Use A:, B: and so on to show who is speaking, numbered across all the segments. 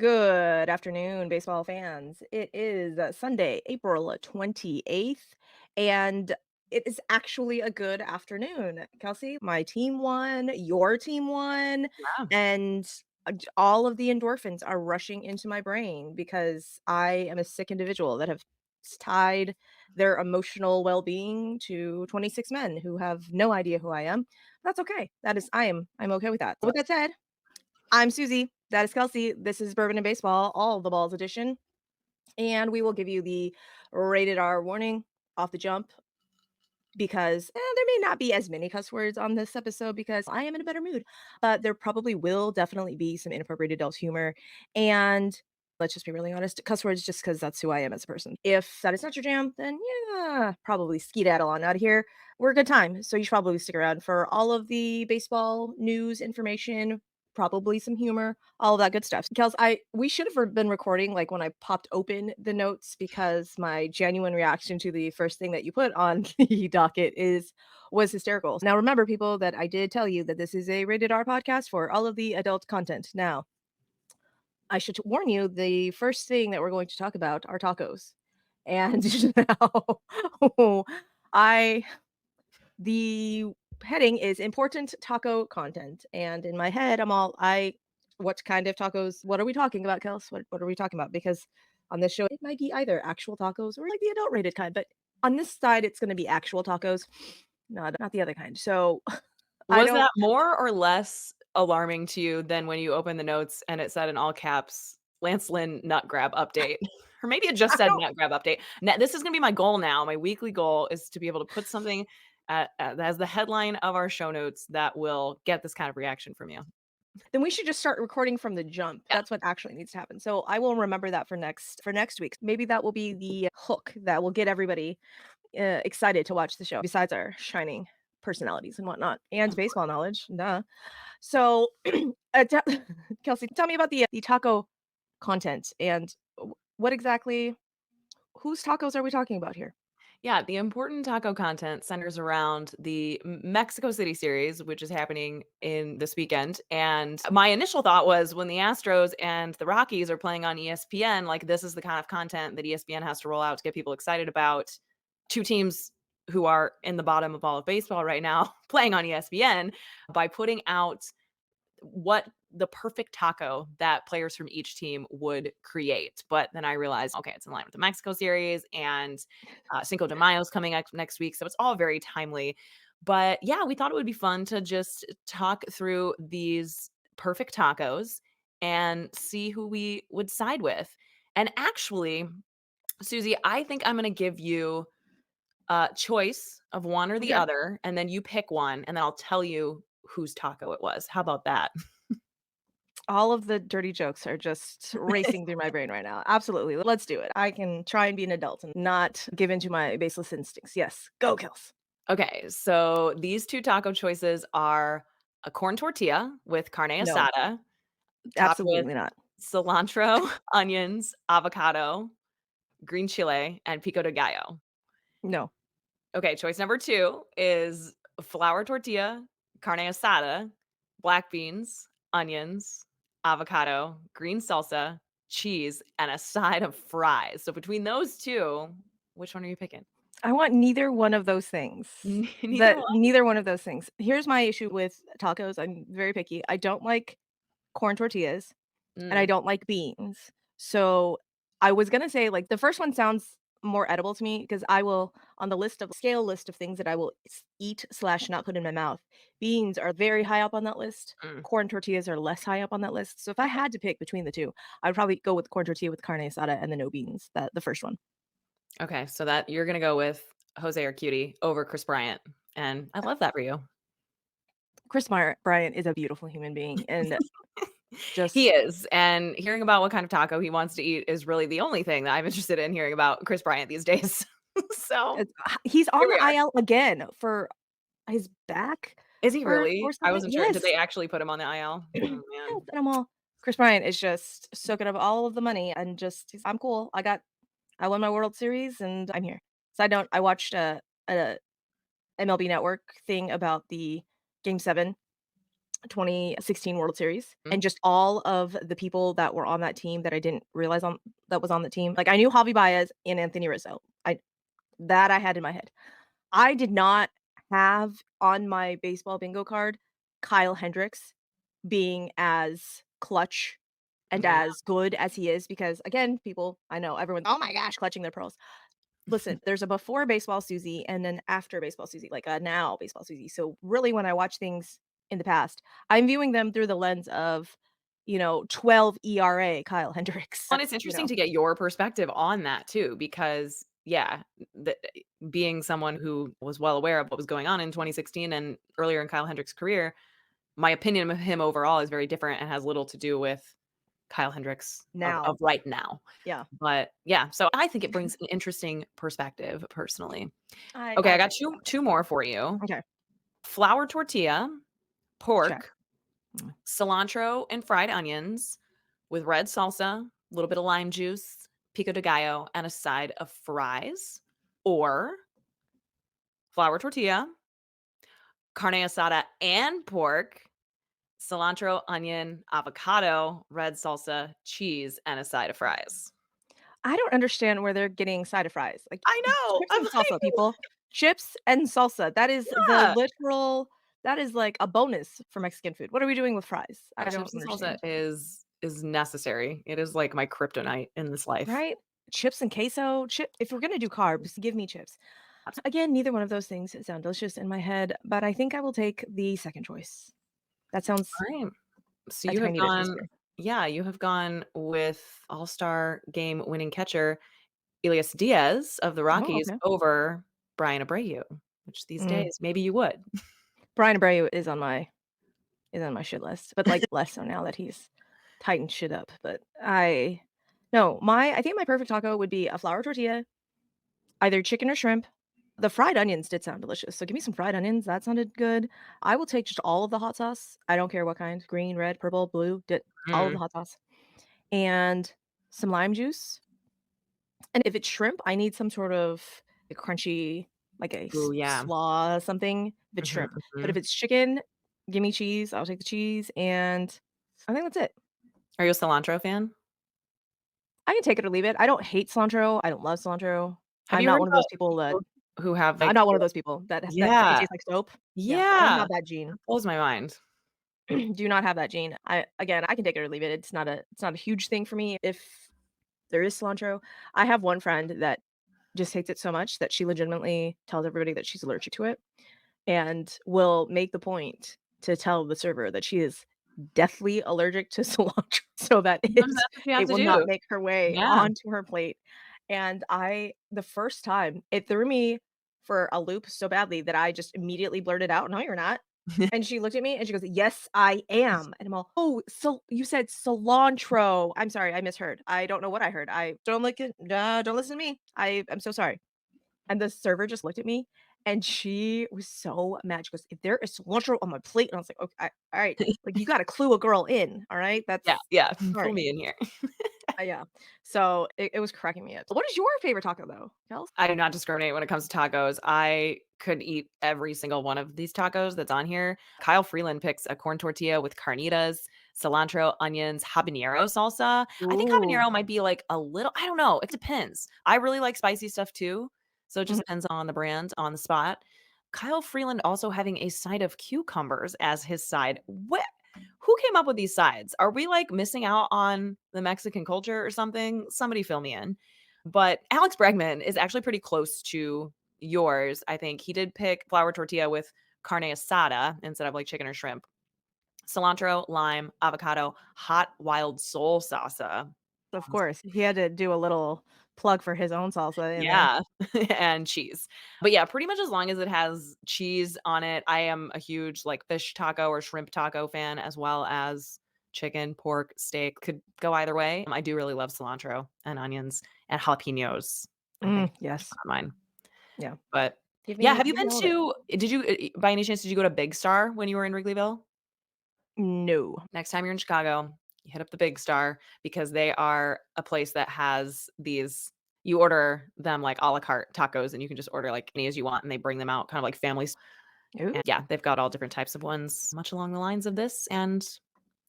A: Good afternoon, baseball fans. It is Sunday, April 28th, and it is actually a good afternoon. Kelsey, my team won, your team won,
B: Wow.
A: and all of the endorphins are rushing into my brain because I am a sick individual that have tied their emotional well-being to 26 men who have no idea who I am. That's okay. I'm okay with that. With that said, I'm Susie. That is Kelsey. This is Bourbon and Baseball, all the balls edition. And we will give you the rated R warning off the jump because there may not be as many cuss words on this episode because I am in a better mood. But there probably will definitely be some inappropriate adult humor. And let's just be really honest, cuss words just because that's who I am as a person. If that is not your jam, then yeah, probably skedaddle on out of here. We're a good time. So you should probably stick around for all of the baseball news information, probably some humor, all of that good stuff. Kels, we should have been recording like when I popped open the notes because my genuine reaction to the first thing that you put on the docket is was hysterical. Now remember, people, that I did tell you that this is a rated R podcast for all of the adult content. Now, I should warn you, the first thing that we're going to talk about are tacos. And now I the heading is important taco content. And in my head, what kind of tacos? What are we talking about, Kels? What are we talking about? Because on this show, it might be either actual tacos or like the adult rated kind. But on this side, it's going to be actual tacos, not the other kind. So I
B: Was
A: don't.
B: that more or less alarming to you than when you opened the notes and it said in all caps, "Lance Lynn nut grab update," or maybe it just
A: I
B: said
A: don't.
B: nut grab update. Now this is gonna be my goal now. My weekly goal is to be able to put something as the headline of our show notes that will get this kind of reaction from you.
A: Then we should just start recording from the jump.
B: Yeah.
A: That's what actually needs to happen. So I will remember that for next week. Maybe that will be the hook that will get everybody excited to watch the show. Besides our shining personalities and whatnot, and
B: Of course.
A: baseball knowledge. Duh. So, Kelsey, tell me about the taco content and what exactly. Whose tacos are we talking about here?
B: Yeah, the important taco content centers around the Mexico City series, which is happening in this weekend. And my initial thought was when the Astros and the Rockies are playing on ESPN, like this is the kind of content that ESPN has to roll out to get people excited about two teams who are in the bottom of all of baseball right now playing on ESPN by putting out what the perfect taco that players from each team would create. But then I realized, okay, it's in line with the Mexico series and Cinco de Mayo is coming up next week. So it's all very timely. But yeah, we thought it would be fun to just talk through these perfect tacos and see who we would side with. And actually, Susie, I think I'm going to give you a choice of one or the
A: Okay.
B: other, and then you pick one, and then I'll tell you whose taco it was. How about that?
A: All of the dirty jokes are just racing through my brain right now. Absolutely. Let's do it. I can try and be an adult and not give in to my baseless instincts. Yes. Go, Kels.
B: Okay, so these 2 taco choices are a corn tortilla with carne
A: No,
B: asada, topped with
A: absolutely not.
B: cilantro, onions, avocado, green chile, and pico de gallo.
A: No.
B: Okay, choice number 2 is flour tortilla, carne asada, black beans, onions, avocado, green salsa, cheese, and a side of fries. So between those 2, which one are you picking?
A: I want neither one of those things.
B: Neither one?
A: Neither one of those things. Here's my issue with tacos. I'm very picky. I don't like corn tortillas and I
B: Mm,
A: don't like beans. So I was gonna say like the first one sounds more edible to me because I will on the list of things that I will eat slash not put in my mouth. Beans are very high up on that list.
B: mm.
A: Corn tortillas are less high up on that list. So if I had to pick between the two, I would probably go with corn tortilla with carne asada and the no beans. That the first one.
B: Okay, so that you're gonna go with Jose Urquidy over Chris Bryant, and I love that for you.
A: Bryant is a beautiful human being and
B: He
A: just
B: is, and hearing about what kind of taco he wants to eat is really the only thing that I'm interested in hearing about Chris Bryant these days. So,
A: he's on
B: here we
A: the
B: are.
A: IL again for his back
B: Is he
A: or
B: really? I
A: something.
B: wasn't sure. Did
A: Yes.
B: they actually put him on the IL? Oh,
A: Yes,
B: man.
A: and I'm all Chris Bryant is just soaking up all of the money and just he's, "I'm cool. I won my World Series and I'm here." Side note, I watched a MLB Network thing about the Game 7 2016 World Series,
B: Mm,
A: and just all of the people that were on that team that I didn't realize that was on the team. Like, I knew Javi Baez and Anthony Rizzo. I had in my head. I did not have on my baseball bingo card Kyle Hendricks being as clutch and
B: yeah.
A: as good as he is because, again, people I know everyone's, "Oh my gosh, clutching their pearls." Listen, there's a before baseball Susie and an after baseball Susie, like a now baseball Susie. So really when I watch things in the past, I'm viewing them through the lens of, 12 ERA Kyle Hendricks.
B: And it's interesting to get your perspective on that too, because yeah, being someone who was well aware of what was going on in 2016 and earlier in Kyle Hendricks' career, my opinion of him overall is very different and has little to do with Kyle Hendricks of
A: Now.
B: right now.
A: Yeah.
B: But yeah, so I think it brings an interesting perspective personally. Okay,
A: I
B: I got
A: agree with
B: 2 more for you.
A: that. Okay,
B: Flour tortilla,
A: check.
B: pork,
A: Mm.
B: cilantro and fried onions with red salsa, a little bit of lime juice, pico de gallo, and a side of fries, or flour tortilla, carne asada and pork, cilantro, onion, avocado, red salsa, cheese, and a side of fries.
A: I don't understand where they're getting side of fries. Like,
B: I know.
A: chips
B: I'm
A: and salsa,
B: like,
A: people. Chips and salsa. That is the
B: yeah.
A: literal that is like a bonus for Mexican food. What are we doing with fries? I don't
B: Chips and salsa
A: understand.
B: is necessary. It is like my kryptonite in this life.
A: Right? Chips and queso. If we're gonna do carbs, give me chips. Again, neither one of those things sound delicious in my head, but I think I will take the second choice. That sounds
B: Alright. So
A: a
B: you have
A: tiny bit
B: gone
A: tastier.
B: yeah, you have gone with All-Star game winning catcher Elias Diaz of the
A: Oh,
B: Rockies
A: okay.
B: over Brian Abreu, which these
A: Mm.
B: days maybe you would.
A: Brian Abreu is on my shit list, but, like, less so now that he's tightened shit up, but I think my perfect taco would be a flour tortilla, either chicken or shrimp. The fried onions did sound delicious, so give me some fried onions, that sounded good. I will take just all of the hot sauce, I don't care what kind, green, red, purple, blue, all of the
B: Mm.
A: hot sauce, and some lime juice, and if it's shrimp, I need some sort of, crunchy, like a
B: Ooh, yeah.
A: slaw something if it's
B: Mhm,
A: shrimp, but if
B: mhm.
A: it's chicken, give me cheese, I'll take the cheese, and I think that's it.
B: Are you a cilantro fan?
A: I can take it or leave it. I don't hate cilantro, I don't love cilantro.
B: Have
A: I'm
B: you
A: not
B: heard
A: one of those
B: about
A: people that
B: people who have,
A: I'm
B: like
A: not one of those people that it
B: yeah,
A: tastes like soap. Yeah, I don't
B: yeah,
A: have that gene.
B: that blows my mind.
A: Do not have that gene. I can take it or leave it. It's not a huge thing for me if there is cilantro. I have one friend that just hates it so much that she legitimately tells everybody that she's allergic to it and will make the point to tell the server that she is deathly allergic to cilantro so that
B: Sometimes that's what you have
A: it
B: to
A: will not
B: do.
A: make her way
B: Yeah.
A: onto her plate. And the first time, it threw me for a loop so badly that I just immediately blurted out, "No, you're not." And she looked at me and she goes, "Yes, I am." And I'm all, "Oh, so you said cilantro." I'm sorry, I misheard. I don't know what I heard. I don't like it. Don't listen to me. I'm so sorry. And the server just looked at me, and she was so mad. She goes, "If there is cilantro on my plate," and I was like, "Okay, alright, like, you gotta clue a girl in, alright?
B: Yeah,
A: That's
B: yeah, pull
A: sorry."
B: me in here.
A: Yeah. So, it was cracking me up. What is your favorite taco, though, Kels?
B: I do not discriminate when it comes to tacos. I could eat every single one of these tacos that's on here. Kyle Freeland picks a corn tortilla with carnitas, cilantro, onions, habanero salsa. I think
A: Ooh.
B: habanero might be like a little I don't know, it depends. I really like spicy stuff too, so it just
A: Mhm.
B: depends on the brand, on the spot. Kyle Freeland also having a side of cucumbers as his side. What who came up with these sides? Are we, like, missing out on the Mexican culture or something? Somebody fill me in. But Alex Bregman is actually pretty close to yours, I think. He did pick flour tortilla with carne asada instead of, like, chicken or shrimp. Cilantro, lime, avocado, hot wild soul salsa.
A: Of course, he had to do a little plug for his own salsa in there.
B: Yeah, and cheese. But yeah, pretty much as long as it has cheese on it, I am a huge, like, fish taco or shrimp taco fan as well as chicken, pork, steak, could go either way. I do really love cilantro and onions and jalapenos, I think
A: Yes.
B: on mine.
A: Yeah.
B: But
A: Give
B: yeah,
A: me
B: have you
A: give me
B: been
A: all of it.
B: to did you, by any chance, did you go to Big Star when you were in Wrigleyville?
A: No.
B: Next time you're in Chicago, you hit up the Big Star because they are a place that has these you order them like a la carte tacos and you can just order like any as you want and they bring them out kind of like families.
A: Ooh,
B: And yeah, they've got all different types of ones, much along the lines of this and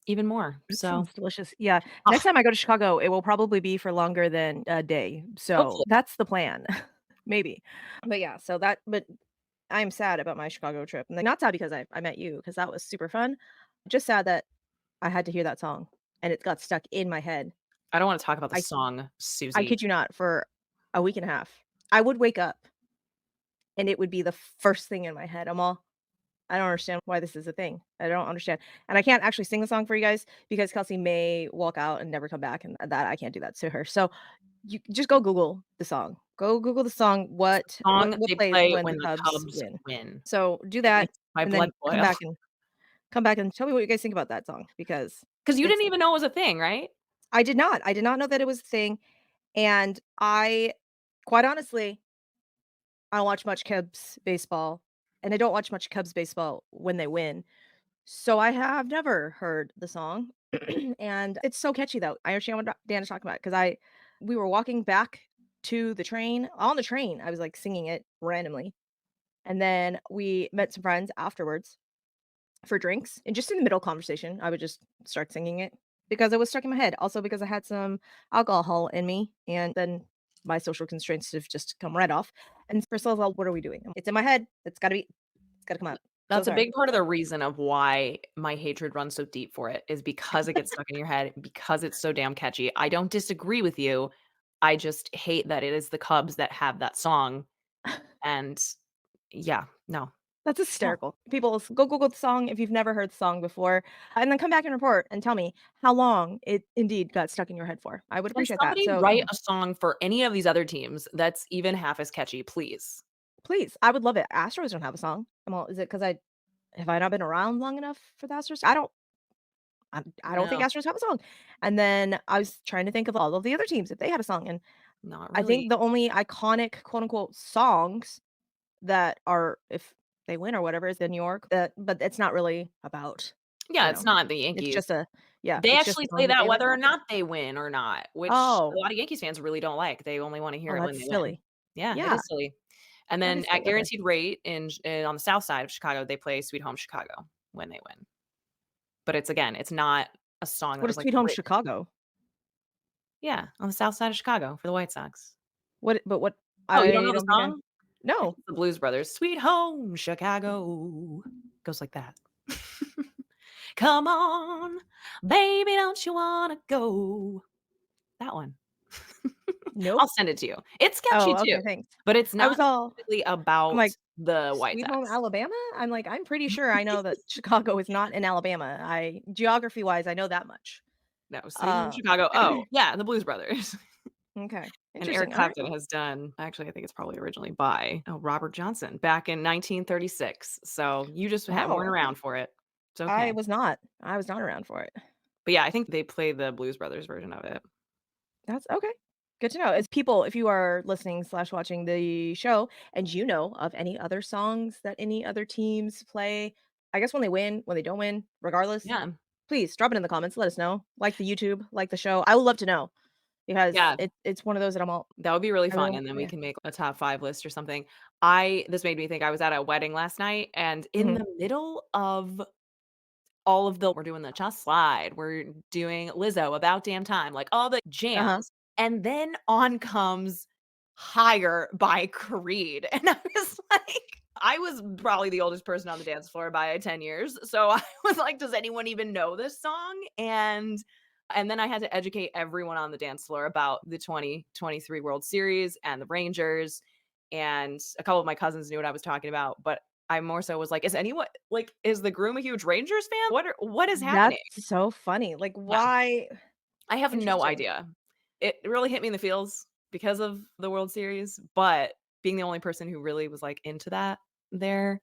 B: even more.
A: that
B: So,
A: sounds delicious. Yeah, next
B: ah,
A: time I go to Chicago, it will probably be for longer than a day, so
B: hopefully.
A: that's the plan. Maybe. But yeah, so that but I'm sad about my Chicago trip, and, like, not sad because I met you, because that was super fun, just sad that I had to hear that song, and it got stuck in my head.
B: I don't wanna talk about the
A: I
B: song,
A: I
B: Suzy.
A: kid you not, for a week and a half. I would wake up, and it would be the first thing in my head. I don't understand why this is a thing. I don't understand, and I can't actually sing the song for you guys because Kelsey may walk out and never come back, and that I can't do that to her. So, you just go Google the song. Go Google the song,
B: Song
A: what
B: they
A: plays
B: play
A: when the
B: when the
A: Cubs
B: Cubs
A: win.
B: win.
A: So, do
B: It
A: that,
B: makes my
A: and
B: blood
A: then
B: boil.
A: come back and tell me what you guys think about that song because
B: 'Cause you
A: it's
B: didn't even know it was a thing, right?
A: I did not know that it was a thing, and I quite honestly, I don't watch much Cubs baseball, and I don't watch much Cubs baseball when they win, so I have never heard the song, and it's so catchy, though. I understand what Dan is talking about because I we were walking back to the train on the train, I was, like, singing it randomly, and then we met some friends afterwards for drinks, and just in the middle conversation, I would just start singing it because it was stuck in my head. Also because I had some alcohol in me, and then my social constraints have just come right off. And Priscilla's all, "What are we doing?" It's in my head. It's gotta come out. So
B: That's a
A: sorry.
B: big part of the reason of why my hatred runs so deep for it is because it gets stuck in your head, because it's so damn catchy. I don't disagree with you. I just hate that it is the Cubs that have that song, and yeah, no,
A: That's
B: no.
A: hysterical. People, go Google the song if you've never heard the song before, and then come back and report and tell me how long it indeed got stuck in your head for. I would
B: Can
A: appreciate that.
B: somebody
A: So,
B: write a song for any of these other teams that's even half as catchy, please?
A: please, I would love it. Astros don't have a song. I'm all, is it because I have I not been around long enough for the Astros? I don't think
B: No,
A: Astros have a song. And then I was trying to think of all of the other teams if they had a song, and
B: not
A: I
B: really.
A: think the only iconic, quote, unquote, "songs" that are if they win or whatever is in New York, but it's not really about,
B: Yeah,
A: you
B: it's
A: know,
B: not the
A: it's
B: Yankees.
A: just a yeah,
B: They
A: it's just a
B: actually
A: song
B: play
A: that
B: that
A: they like
B: whether
A: to
B: or
A: listen to.
B: not they win or not, which a
A: Oh,
B: lot of Yankees fans really don't like. They only wanna hear
A: oh,
B: it when
A: that's
B: they win.
A: silly.
B: Yeah, it
A: Yeah,
B: is silly. And
A: that
B: then
A: is
B: at
A: silly. Okay.
B: Guaranteed Rate on the south side of Chicago, they play Sweet Home Chicago when they win. But it's again, it's not a song that
A: What
B: was,
A: is
B: like,
A: Sweet Home
B: written.
A: Chicago?
B: Yeah, on the south side of Chicago for the White Sox.
A: What
B: Oh, you don't
A: I
B: know the
A: don't think I
B: song? I think
A: no.
B: it's the Blues Brothers. Sweet Home Chicago. Goes like that. Come on, baby, don't you wanna go? That one.
A: Nope.
B: I'll send it to you. It's sketchy
A: Oh,
B: too,
A: okay, thanks.
B: but it's
A: I
B: not
A: was all
B: specifically
A: I'm
B: about
A: like,
B: the White
A: Sweet Home
B: Sox.
A: Alabama? I'm like, I'm pretty sure I know that Chicago is not in Alabama. I geography-wise, I know that much.
B: No, Sweet Home
A: Uh,
B: Chicago. Oh, yeah, the Blues Brothers.
A: okay.
B: And Eric
A: Interesting, alright.
B: Clapton has done actually, I think it's probably originally by, Robert Johnson back in 1936, so you just weren't
A: Wow, okay.
B: around for it. It's okay.
A: I was not around for it.
B: But yeah, I think they play the Blues Brothers version of it.
A: That's okay. Good to know. As people, if you are listening/watching the show and you know of any other songs that any other teams play, I guess when they win, when they don't win, regardless,
B: Yeah.
A: please drop it in the comments, let us know. Like the YouTube, like the show. I would love to know because
B: Yeah,
A: it's one of those that I'm all
B: that would be really
A: I
B: fun,
A: will
B: and then we
A: yeah.
B: can make a top 5 list or something. I This made me think I was at a wedding last night, and in
A: Mhm.
B: the middle of all of the we're doing the Just Slide, we're doing Lizzo, About Damn Time, like, all the
A: Uh-huh.
B: jams, and then on comes Higher by Creed, and I was like I was probably the oldest person on the dance floor by 10 years, so I was like, "Does anyone even know this song?" And then I had to educate everyone on the dance floor about the 2023 World Series and the Rangers, and a couple of my cousins knew what I was talking about, but I more so was like, "Is anyone like, is the groom a huge Rangers fan? What is
A: That's
B: happening?"
A: so funny. Like,
B: Yeah,
A: why
B: I have no
A: interesting.
B: idea. It really hit me in the feels because of the World Series, but being the only person who really was, like, into that there,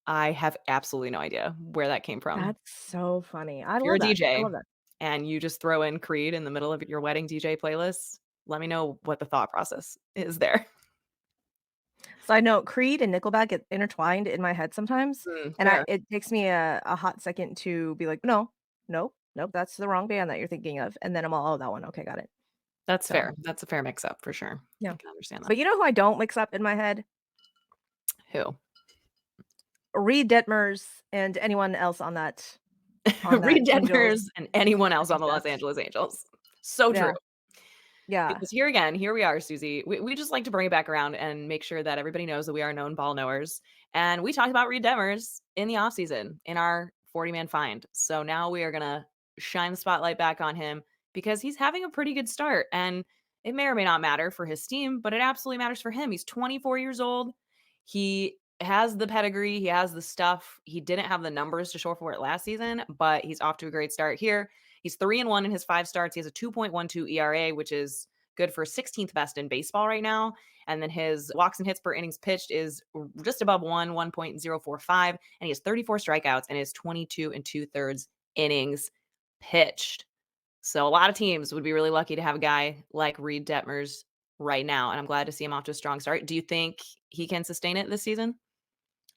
B: I have absolutely no idea where that came from.
A: That's so funny. I
B: If you're a
A: love that. I
B: DJ
A: love that.
B: and you just throw in Creed in the middle of your wedding DJ playlist, let me know what the thought process is there.
A: Side note, Creed and Nickelback get intertwined in my head sometimes, and I
B: Fair.
A: it takes me a hot second to be like, "No, nope, nope, that's the wrong band that you're thinking of," and then I'm all, "Oh, that one, okay, got it."
B: That's
A: So,
B: fair. That's a fair mix-up for sure. I
A: yeah.
B: can understand that.
A: But you know who I don't mix up in my head?
B: Who?
A: Reed Detmers and anyone else on that
B: Reed
A: Angels
B: Detmers and anyone else
A: pitching
B: on the Los
A: staff.
B: Angeles Angels. So true.
A: Yeah, yeah.
B: Because here again, here we are, Susie. We just like to bring it back around and make sure that everybody knows that we are known ball knowers. And we talked about Reed Demers in the offseason in our 40-man find. So now we are gonna shine the spotlight back on him because he's having a pretty good start. And it may or may not matter for his team, but it absolutely matters for him. He's 24 years old. He has the pedigree, he has the stuff. He didn't have the numbers to show for it last season, but he's off to a great start here. He's 3-1 in his 5 starts. He has a 2.12 ERA, which is good for 16th best in baseball right now. And then his walks and hits per innings pitched is just above 1.045. And he has 34 strikeouts and his 22 and 2/3 innings pitched. So a lot of teams would be really lucky to have a guy like Reed Detmers right now. And I'm glad to see him off to a strong start. Do you think he can sustain it this season?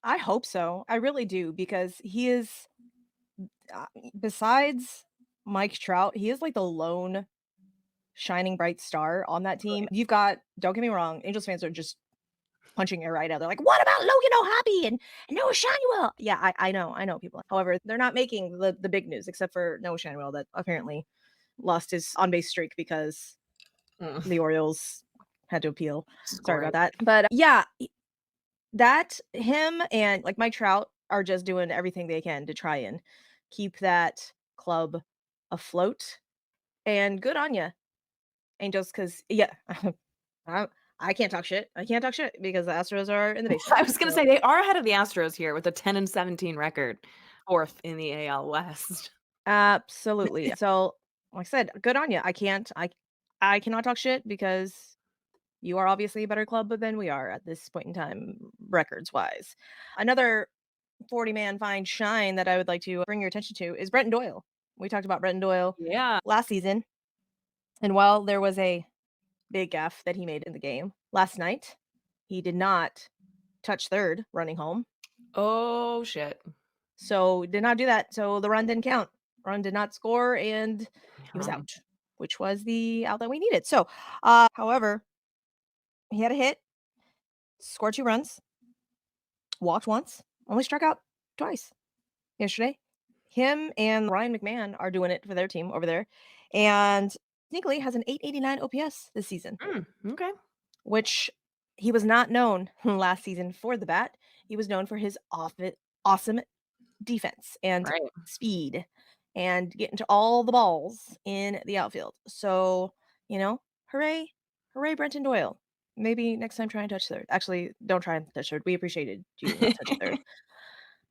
A: I hope so. I really do because he is, besides Mike Trout, he is like the lone shining bright star on that team. You've got, don't get me wrong, Angels fans are just punching air right out. They're like, "What about Logan O'Hoppe and Noah Schanuel?" Yeah, I know people. However, they're not making the big news except for Noah Schanuel that apparently lost his on base streak because
B: Mm,
A: the Orioles had to appeal. Sorry about
B: scoring.
A: that. But yeah, that him and like Mike Trout are just doing everything they can to try and keep that club afloat. And good on you, Angels, because yeah, I, I can't talk shit. I can't talk shit because the Astros are in the basement.
B: I was gonna
A: So
B: say they are ahead of the Astros here with a 10-17 record, fourth in the AL West.
A: absolutely. So, like I said, good on you. I cannot talk shit because you are obviously a better club than we are at this point in time, records wise. Another 40-man fine shine that I would like to bring your attention to is Brenton Doyle. We talked about Brenton Doyle
B: Yeah.
A: last season, and while there was a big gaffe that he made in the game last night, he did not touch third running home.
B: Oh, shit.
A: So did not do that. So the run didn't count. Run did not score, and he was
B: Um,
A: out, which was the out that we needed. So, however, he had a hit, scored 2 runs, walked once, only struck out twice yesterday. Him and Ryan McMahon are doing it for their team over there, and sneakily has an 889 OPS this season,
B: okay.
A: which he was not known last season for the bat. He was known for his awesome defense and
B: Right.
A: speed and get into all the balls in the outfield. So, hooray, hooray, Brenton Doyle. Maybe next time try and touch third. Actually, don't try and touch third. We appreciated you not touching third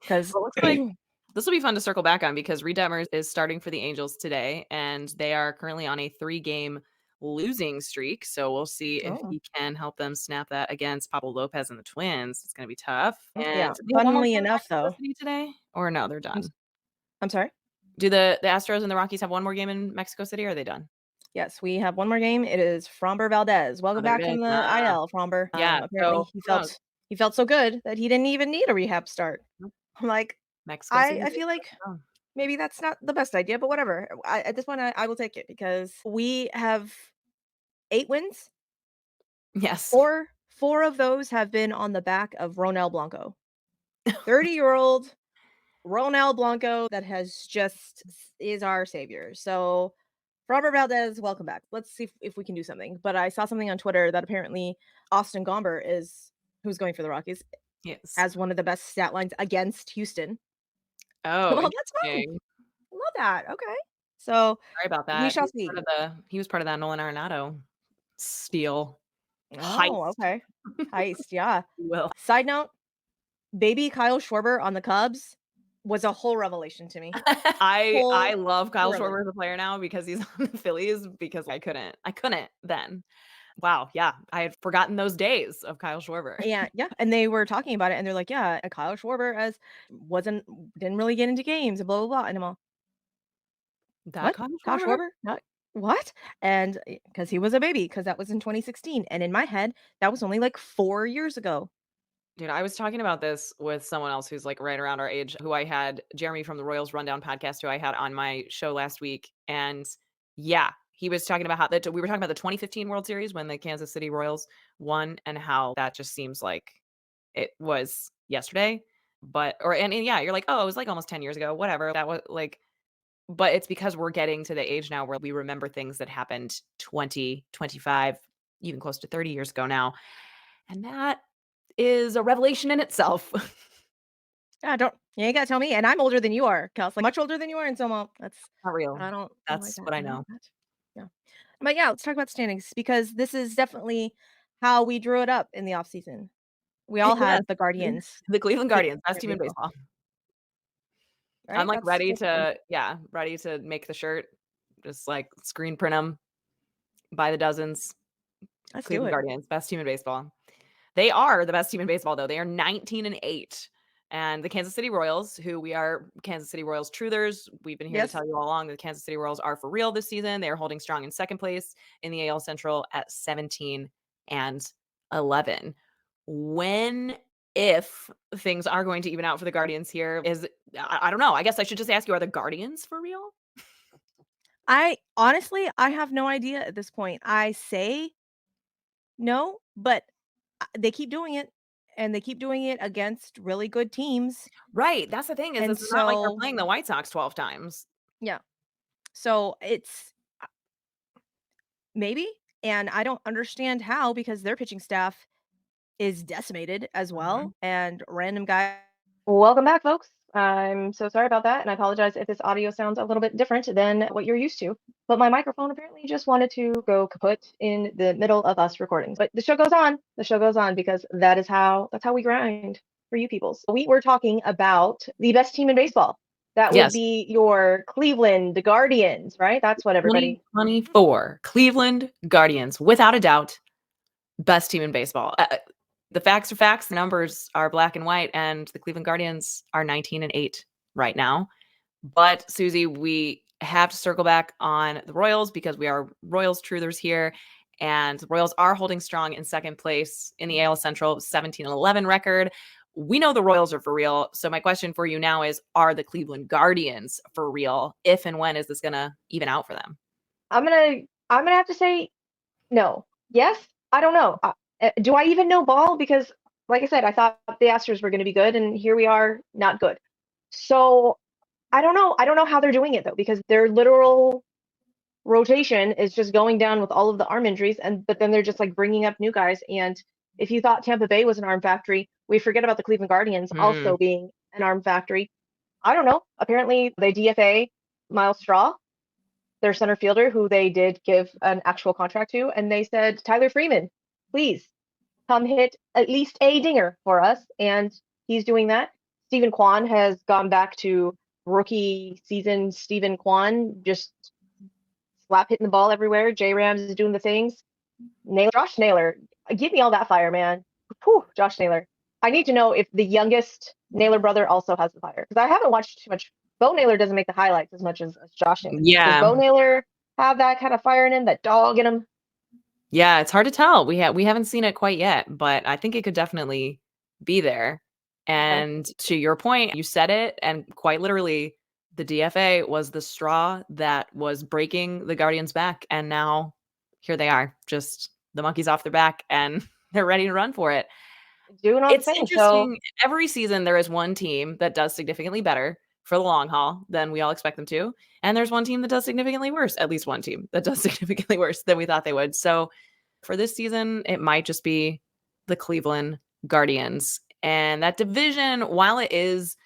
A: because
B: Well, it looks like this will be fun to circle back on because Reed Detmers is starting for the Angels today, and they are currently on a 3-game losing streak. So we'll see if
A: oh,
B: he can help them snap that against Pablo Lopez and the Twins. It's going to be tough. And
A: yeah.
B: do they have one more
A: Funnily
B: game in
A: enough,
B: Mexico
A: though,
B: City today, or no? They're
A: I'm, s-
B: done.
A: I'm sorry.
B: Do the Astros and the Rockies have one more game in Mexico City, or are they done?
A: Yes, we have one more game. It is Fromber Valdez.
B: Oh,
A: Welcome
B: there
A: back
B: it is.
A: from the
B: Ah,
A: IL, Fromber.
B: yeah.
A: Apparently
B: So
A: he
B: who knows?
A: felt so good that he didn't even need a rehab start. I'm like,
B: Mexico
A: I
B: City.
A: feel like
B: Let's go.
A: maybe that's not the best idea, but whatever. At this point, I will take it because we have 8 wins.
B: Yes.
A: Four of those have been on the back of Ronel Blanco, 30-year-old Ronel Blanco that has just is our savior. So, Robert Valdez, welcome back. Let's see if we can do something. But I saw something on Twitter that apparently Austin Gomber is who's going for the Rockies
B: Yes.
A: has one of the best stat lines against Houston.
B: Oh,
A: Well, that's fun.
B: interesting.
A: Love that. Okay. So
B: Sorry about
A: we
B: that.
A: shall see.
B: He was part of that Nolan Arenado steal
A: Oh,
B: heist,
A: okay. Heist, yeah.
B: if you will.
A: Side note, baby Kyle Schwarber on the Cubs was a whole revelation to me.
B: I
A: Whole
B: love
A: whole
B: Kyle
A: revelation.
B: Schwarber as a player now because he's on the Phillies because I couldn't then. Wow, yeah, I had forgotten those days of Kyle Schwarber.
A: Yeah, yeah, and they were talking about it, and they're like, "Yeah, Kyle Schwarber as wasn't didn't really get into games and blah blah blah." And I'm all,
B: That
A: "What?
B: Kyle
A: Kyle
B: Schwarber?
A: Schwarber? Not what?" And because he was a baby, because that was in 2016, and in my head, that was only like 4 years ago.
B: Dude, I was talking about this with someone else who's, like, right around our age, who I had Jeremy from the Royals Rundown podcast, who I had on my show last week, and yeah, he was talking about how that we were talking about the 2015 World Series when the Kansas City Royals won and how that just seems like it was yesterday, But and yeah, you're like, "Oh, it was, like, almost 10 years ago, whatever." That was, like but it's because we're getting to the age now where we remember things that happened 20, 25, even close to 30 years ago now, and that is a revelation in itself.
A: Yeah, don't you ain't gotta tell me, and I'm older than you are, Kels, like, much older than you are, and so, well, that's
B: Not real.
A: I don't like
B: That's
A: that,
B: what
A: I
B: I
A: don't like
B: know.
A: that. Yeah. But, yeah, let's talk about standings because this is definitely how we drew it up in the off season. We all
B: Yes.
A: had the Guardians
B: The Cleveland
A: being
B: Guardians, best
A: champion
B: team in
A: baseball,
B: baseball. I'm,
A: right?
B: like,
A: That's something.
B: ready to make the shirt, just, like, screen print them by the dozens.
A: Let's do
B: Cleveland
A: it.
B: Guardians, best team in baseball. They are the best team in baseball, though. They are 19-8. And the Kansas City Royals, who we are Kansas City Royals truthers, we've been here to
A: Yes.
B: tell you all along that the Kansas City Royals are for real this season. They are holding strong in second place in the AL Central at 17 and 11. When, if things are going to even out for the Guardians here, I don't know. I guess I should just ask you, are the Guardians for real?
A: I honestly, I have no idea at this point. I say no, but, they keep doing it, and they keep doing it against really good teams,
B: Right. That's the thing is
A: and
B: it's not like they're
A: so
B: playing the White Sox 12 times.
A: yeah. So it's maybe, and I don't understand how because their pitching staff is decimated as well,
B: Mhm.
A: and random guy. Welcome back, folks. I'm so sorry about that, and I apologize if this audio sounds a little bit different than what you're used to. But my microphone apparently just wanted to go kaput in the middle of us recording. But the show goes on. The show goes on because that's how we grind for you peoples. We were talking about the best team in baseball. That would
B: Yes.
A: be your Cleveland Guardians, right? That's what everybody.
B: 2024 Cleveland Guardians, without a doubt, best team in baseball. The facts are facts, the numbers are black and white, and the Cleveland Guardians are 19-8 right now. But Susie, we have to circle back on the Royals because we are Royals truthers here. And the Royals are holding strong in second place in the AL Central, 17-11 record. We know the Royals are for real. So my question for you now is, are the Cleveland Guardians for real? If and when is this going to even out for them?
A: I'm gonna I'm gonna have to say no. Yes? I don't know. Do I even know ball? Because, like I said, I thought the Astros were going to be good, and here we are, not good. So I don't know. I don't know how they're doing it though, because their literal rotation is just going down with all of the arm injuries, and but then they're just like bringing up new guys. And if you thought Tampa Bay was an arm factory, we forget about the Cleveland Guardians
B: Mm,
A: also being an arm factory. I don't know. Apparently, they DFA Miles Straw, their center fielder, who they did give an actual contract to, and they said, Tyler Freeman, please come hit at least a dinger for us. And he's doing that. Stephen Kwan has gone back to rookie season Stephen Kwan, just slap hitting the ball everywhere. J Rams is doing the things. Josh Naylor, give me all that fire, man. Whew, Josh Naylor. I need to know if the youngest Naylor brother also has the fire because I haven't watched too much. Bo Naylor doesn't make the highlights as much as Josh Naylor. Does
B: yeah.
A: Bo Naylor have that kind of fire in him, that dog in him?
B: Yeah, it's hard to tell. We haven't seen it quite yet, but I think it could definitely be there.
A: Okay.
B: And to your point, you said it, and quite literally, the DFA was the straw that was breaking the Guardians' back, and now here they are, just the monkeys off their back, and they're ready to run for it.
A: Doing all the
B: It's
A: things. So
B: interesting. Every season, there is one team that does significantly better for the long haul than we all expect them to, and there's one team that does significantly worse. At least one team that does significantly worse than we thought they would. So for this season, it might just be the Cleveland Guardians. And that division, while it is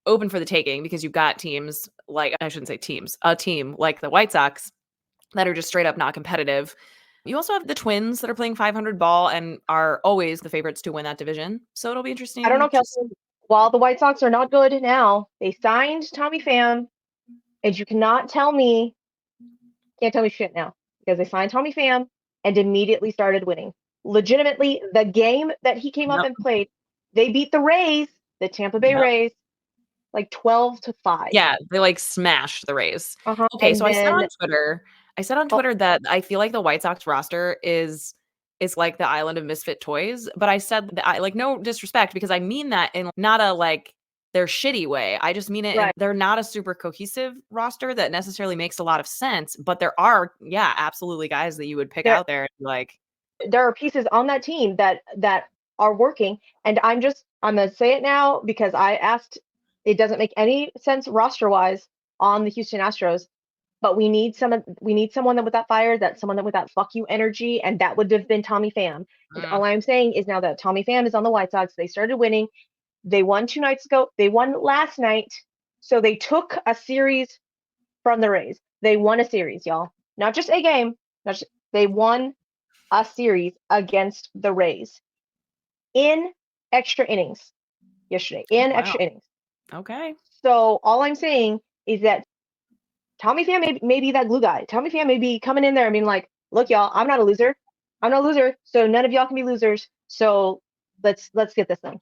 B: open for the taking, because you've got teams like, I shouldn't say teams, a team like the White Sox that are just straight up not competitive. You also have the Twins that are playing 500 ball and are always the favorites to win that division. So it'll be
A: I don't know,
B: interesting to see.
A: Kelsey. While the White Sox are not good now, they signed Tommy Pham, and you cannot tell me, can't tell me shit now because they signed Tommy Pham and immediately started winning. Legitimately, the game that he came up
B: Yep.
A: and played, they beat the Rays, the Tampa Bay
B: Yep.
A: Rays, like 12-5.
B: Yeah, they, like, smashed the Rays. Okay,
A: And
B: so
A: then,
B: I said on
A: oh,
B: Twitter that I feel like the White Sox roster is like the island of misfit toys, but I said that I like, no disrespect, because I mean that in not a, like, they're shitty way. I just mean it in
A: right,
B: they're not a super cohesive roster that necessarily makes a lot of sense, but there are, yeah, absolutely guys that you would pick
A: there
B: out there and be like,
A: there are pieces on that team that are working. And I'm gonna say it now because I asked. It doesn't make any sense roster wise on the Houston Astros, but we need someone that with that fire, that someone that with that fuck you energy, and that would have been Tommy Pham. And
B: Mm,
A: all I'm saying is now that Tommy Pham is on the White Sox, they started winning. They won 2 nights ago. They won last night. So they took a series from the Rays. They won a series, y'all. Not just a game. Not just, they won a series against the Rays in extra innings yesterday. In
B: wow.
A: extra innings.
B: Okay.
A: So all I'm saying is that Tommy Pham may be that glue guy. Tommy Pham may be coming in there and being like, "Look, y'all, I'm not a loser. I'm not a loser. So none of y'all can be losers. So let's get this done."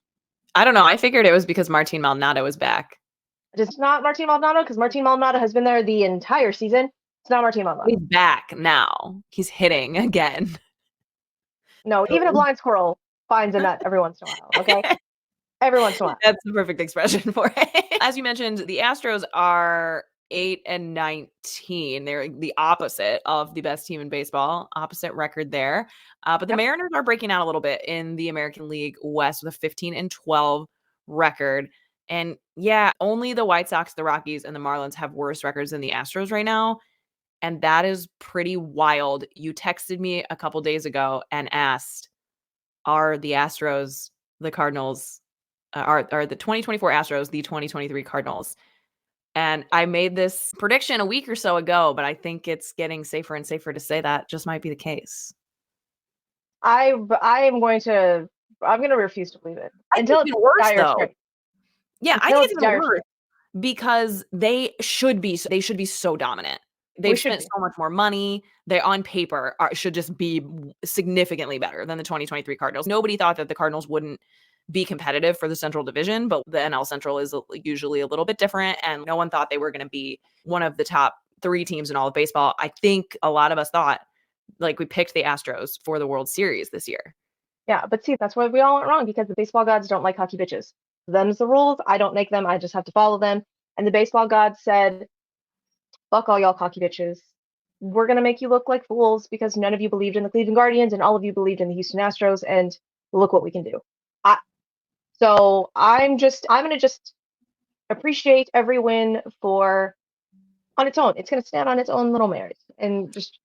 B: I don't know. I figured it was because Martin Maldonado was back.
A: It's not Martin Maldonado because Martin Maldonado has been there the entire season. It's not Martin Maldonado.
B: He's back now. He's hitting again.
A: No, even a
B: So
A: blind squirrel finds a nut every once in a while. Okay, every once in a while.
B: that's the perfect expression for it. As you mentioned, the Astros are 8-19. They're the opposite of the best team in baseball, opposite record there. But the
A: Yep.
B: Mariners are breaking out a little bit in the American League West with a 15-12 record. And yeah, only the White Sox, the Rockies, and the Marlins have worse records than the Astros right now. And that is pretty wild. You texted me a couple days ago and asked, are the Astros the Cardinals? Are the 2024 Astros the 2023 Cardinals? And I made this prediction a week or so ago, but I think it's getting safer and safer to say that just might be the case.
A: I am going to I'm going to refuse to believe it
B: I think
A: until
B: it's
A: it's
B: even worse
A: dire
B: though.
A: straits.
B: Yeah, I
A: Until
B: think
A: it's
B: it's even
A: dire
B: worse
A: straits.
B: because they should be so dominant.
A: We
B: They've
A: should
B: spent
A: be.
B: so much more money. They on paper should just be significantly better than the 2023 Cardinals. Nobody thought that the Cardinals wouldn't be competitive for the Central Division, but the NL Central is usually a little bit different, and no one thought they were going to be one of the top 3 teams in all of baseball. I think a lot of us thought, like, we picked the Astros for the World Series this year.
A: Yeah, but see, that's where we all went wrong because the baseball gods don't like hockey bitches. Them's the rules. I don't make them. I just have to follow them. And the baseball gods said, "Fuck all y'all hockey bitches. We're gonna make you look like fools because none of you believed in the Cleveland Guardians and all of you believed in the Houston Astros, and look what we can do." I, so I'm gonna just appreciate every win for on its own. It's gonna stand on its own little merits and just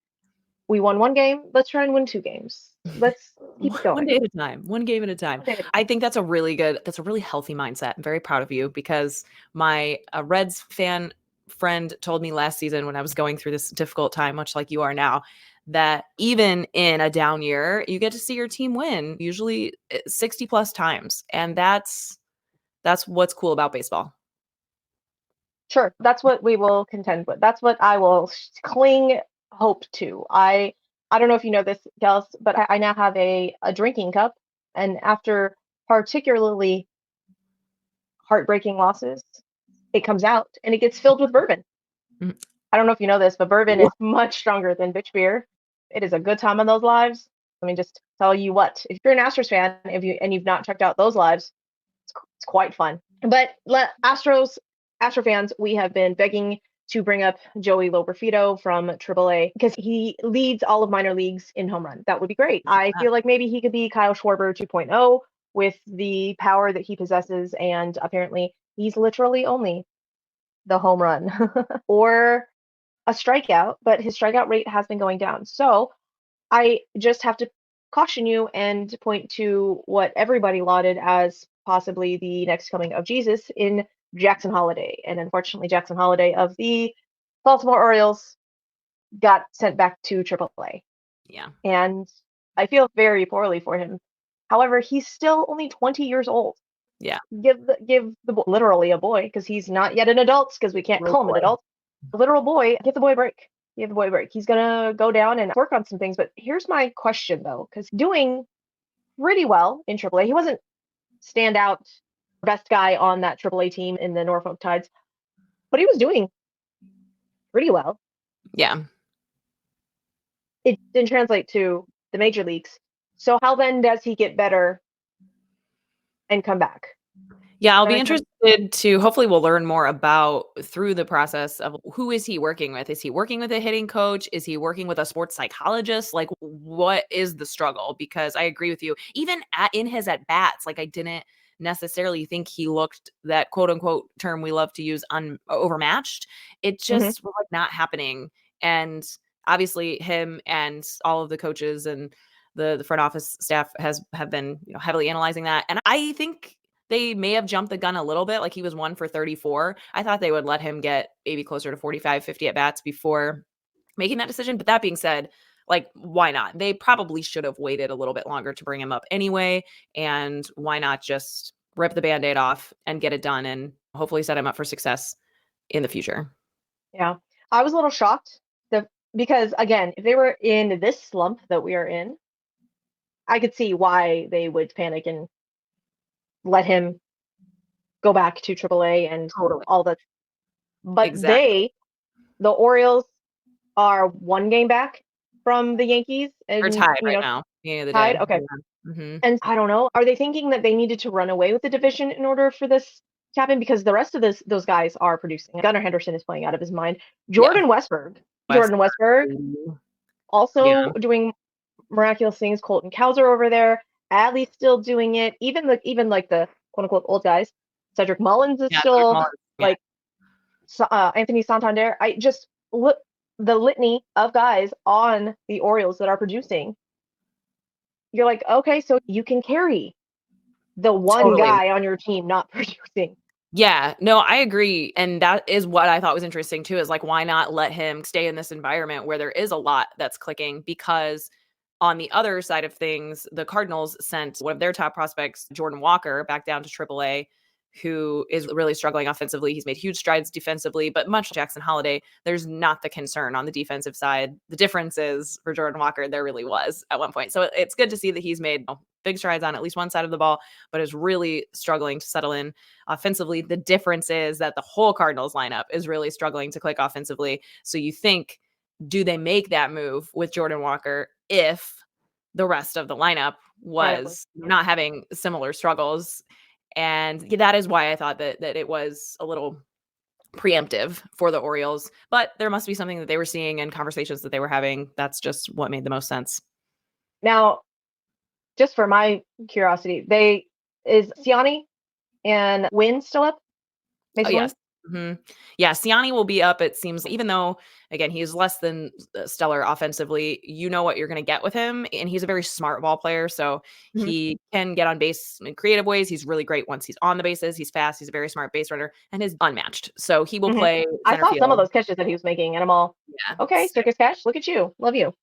A: we won 1 game. Let's try and win 2 games. Let's keep it
B: One
A: going.
B: day at a time, one game at a time.
A: 1 day at a
B: I
A: time.
B: think that's a really healthy mindset. I'm very proud of you because my Reds fan friend told me last season when I was going through this difficult time, much like you are now, that even in a down year, you get to see your team win, usually 60 plus times. And that's what's cool about baseball.
A: Sure, that's what we will contend with. That's what I will cling hope to. I don't know if you know this, Kels, but I now have a drinking cup, and after particularly heartbreaking losses, it comes out and it gets filled with bourbon.
B: Mhm.
A: I don't know if you know this, but bourbon
B: Wha-
A: is much stronger than bitch beer. It is a good time in those lives. Let me just tell you what. If you're an Astros fan, if you and you've not checked out those lives, it's quite fun. But Astro fans, we have been begging to bring up Joey Loberfito from AAA because he leads all of minor leagues in home run. That would be great. I feel like maybe he could be Kyle Schwarber 2.0 with the power that he possesses, and apparently he's literally only the home run or a strikeout, but his strikeout rate has been going down. So I just have to caution you and point to what everybody lauded as possibly the next coming of Jesus in Jackson Holiday. And unfortunately, Jackson Holiday of the Baltimore Orioles got sent back to AAA.
B: Yeah.
A: And I feel very poorly for him. However, he's still only 20 years old.
B: Yeah.
A: Give the literally a boy because he's not yet an adult because we can't
B: Little
A: call him an
B: boy.
A: adult. A literal boy, give the boy a break. Give the boy a break. He's gonna go down and work on some things. But here's my question though, because doing pretty well in AAA. He wasn't standout best guy on that AAA team in the Norfolk Tides, but he was doing pretty well.
B: Yeah.
A: It didn't translate to the major leagues. So how then does he get better and come back?
B: Yeah, I'll
A: That
B: be
A: makes sense?
B: interested to hopefully we'll learn more about through the process of who is he working with? Is he working with a hitting coach? Is he working with a sports psychologist? Like what is the struggle? Because I agree with you. Even in his at bats, like I didn't necessarily think he looked that quote unquote term we love to use overmatched. It
A: Mhm.
B: just was like not happening. And obviously him and all of the coaches and the front office staff have been, heavily analyzing that. And I think they may have jumped the gun a little bit, like he was 1 for 34. I thought they would let him get maybe closer to 45, 50 at bats before making that decision, but that being said, like, why not? They probably should have waited a little bit longer to bring him up anyway, and why not just rip the Band-Aid off and get it done and hopefully set him up for success in the future.
A: Yeah. I was a little shocked that because again, if they were in this slump that we are in, I could see why they would panic and let him go back to AAA and
B: Totally.
A: all that. But
B: Exactly.
A: the Orioles, are 1 game back from the Yankees
B: They're
A: and,
B: tied right now, at the end of the
A: tied?
B: day.
A: Okay.
B: Yeah. Mhm.
A: And I don't know, are they thinking that they needed to run away with the division in order for this to happen? Because the rest of those guys are producing. Gunnar Henderson is playing out of his mind.
B: Yeah. West.
A: Jordan Westberg
B: Yeah.
A: also doing miraculous things. Colton Cowser over there, Adley's still doing it. Even like the quote unquote old guys, Cedric Mullins is
B: Yeah, Cedric
A: still
B: Mullins. Yeah.
A: like Anthony Santander. I just look the litany of guys on the Orioles that are producing. You're like, okay, so you can carry the one
B: Totally.
A: guy on your team not producing.
B: Yeah, no, I agree, and that is what I thought was interesting too, is like, why not let him stay in this environment where there is a lot that's clicking? Because on the other side of things, the Cardinals sent one of their top prospects, Jordan Walker, back down to AAA, who is really struggling offensively. He's made huge strides defensively, but much like Jackson Holiday, there's not the concern on the defensive side. The difference is for Jordan Walker, there really was at one point. So it's good to see that he's made big strides on at least one side of the ball, but is really struggling to settle in offensively. The difference is that the whole Cardinals lineup is really struggling to click offensively. So you think, do they make that move with Jordan Walker if the rest of the lineup
A: Right up with.
B: was not having similar struggles? And that is why I thought that it was a little preemptive for the Orioles, but there must be something that they were seeing and conversations that they were having. That's just what made the most sense.
A: Now, just for my curiosity, they is Siani and Wynn still up?
B: Oh,
A: Mason Wynn?
B: yes. Mhm. Yeah, Siani will be up, it seems, even though, again, he's less than stellar offensively, you know what you're gonna get with him, and he's a very smart ball player, so
A: Mhm.
B: he can get on base in creative ways. He's really great once he's on the bases. He's fast, he's a very smart base runner, and is unmatched. So he will
A: Mhm.
B: play
A: I
B: center
A: saw some of
B: field.
A: those catches that he was making, and I'm all,
B: Yeah.
A: okay, Circus Cash, look at you, love you.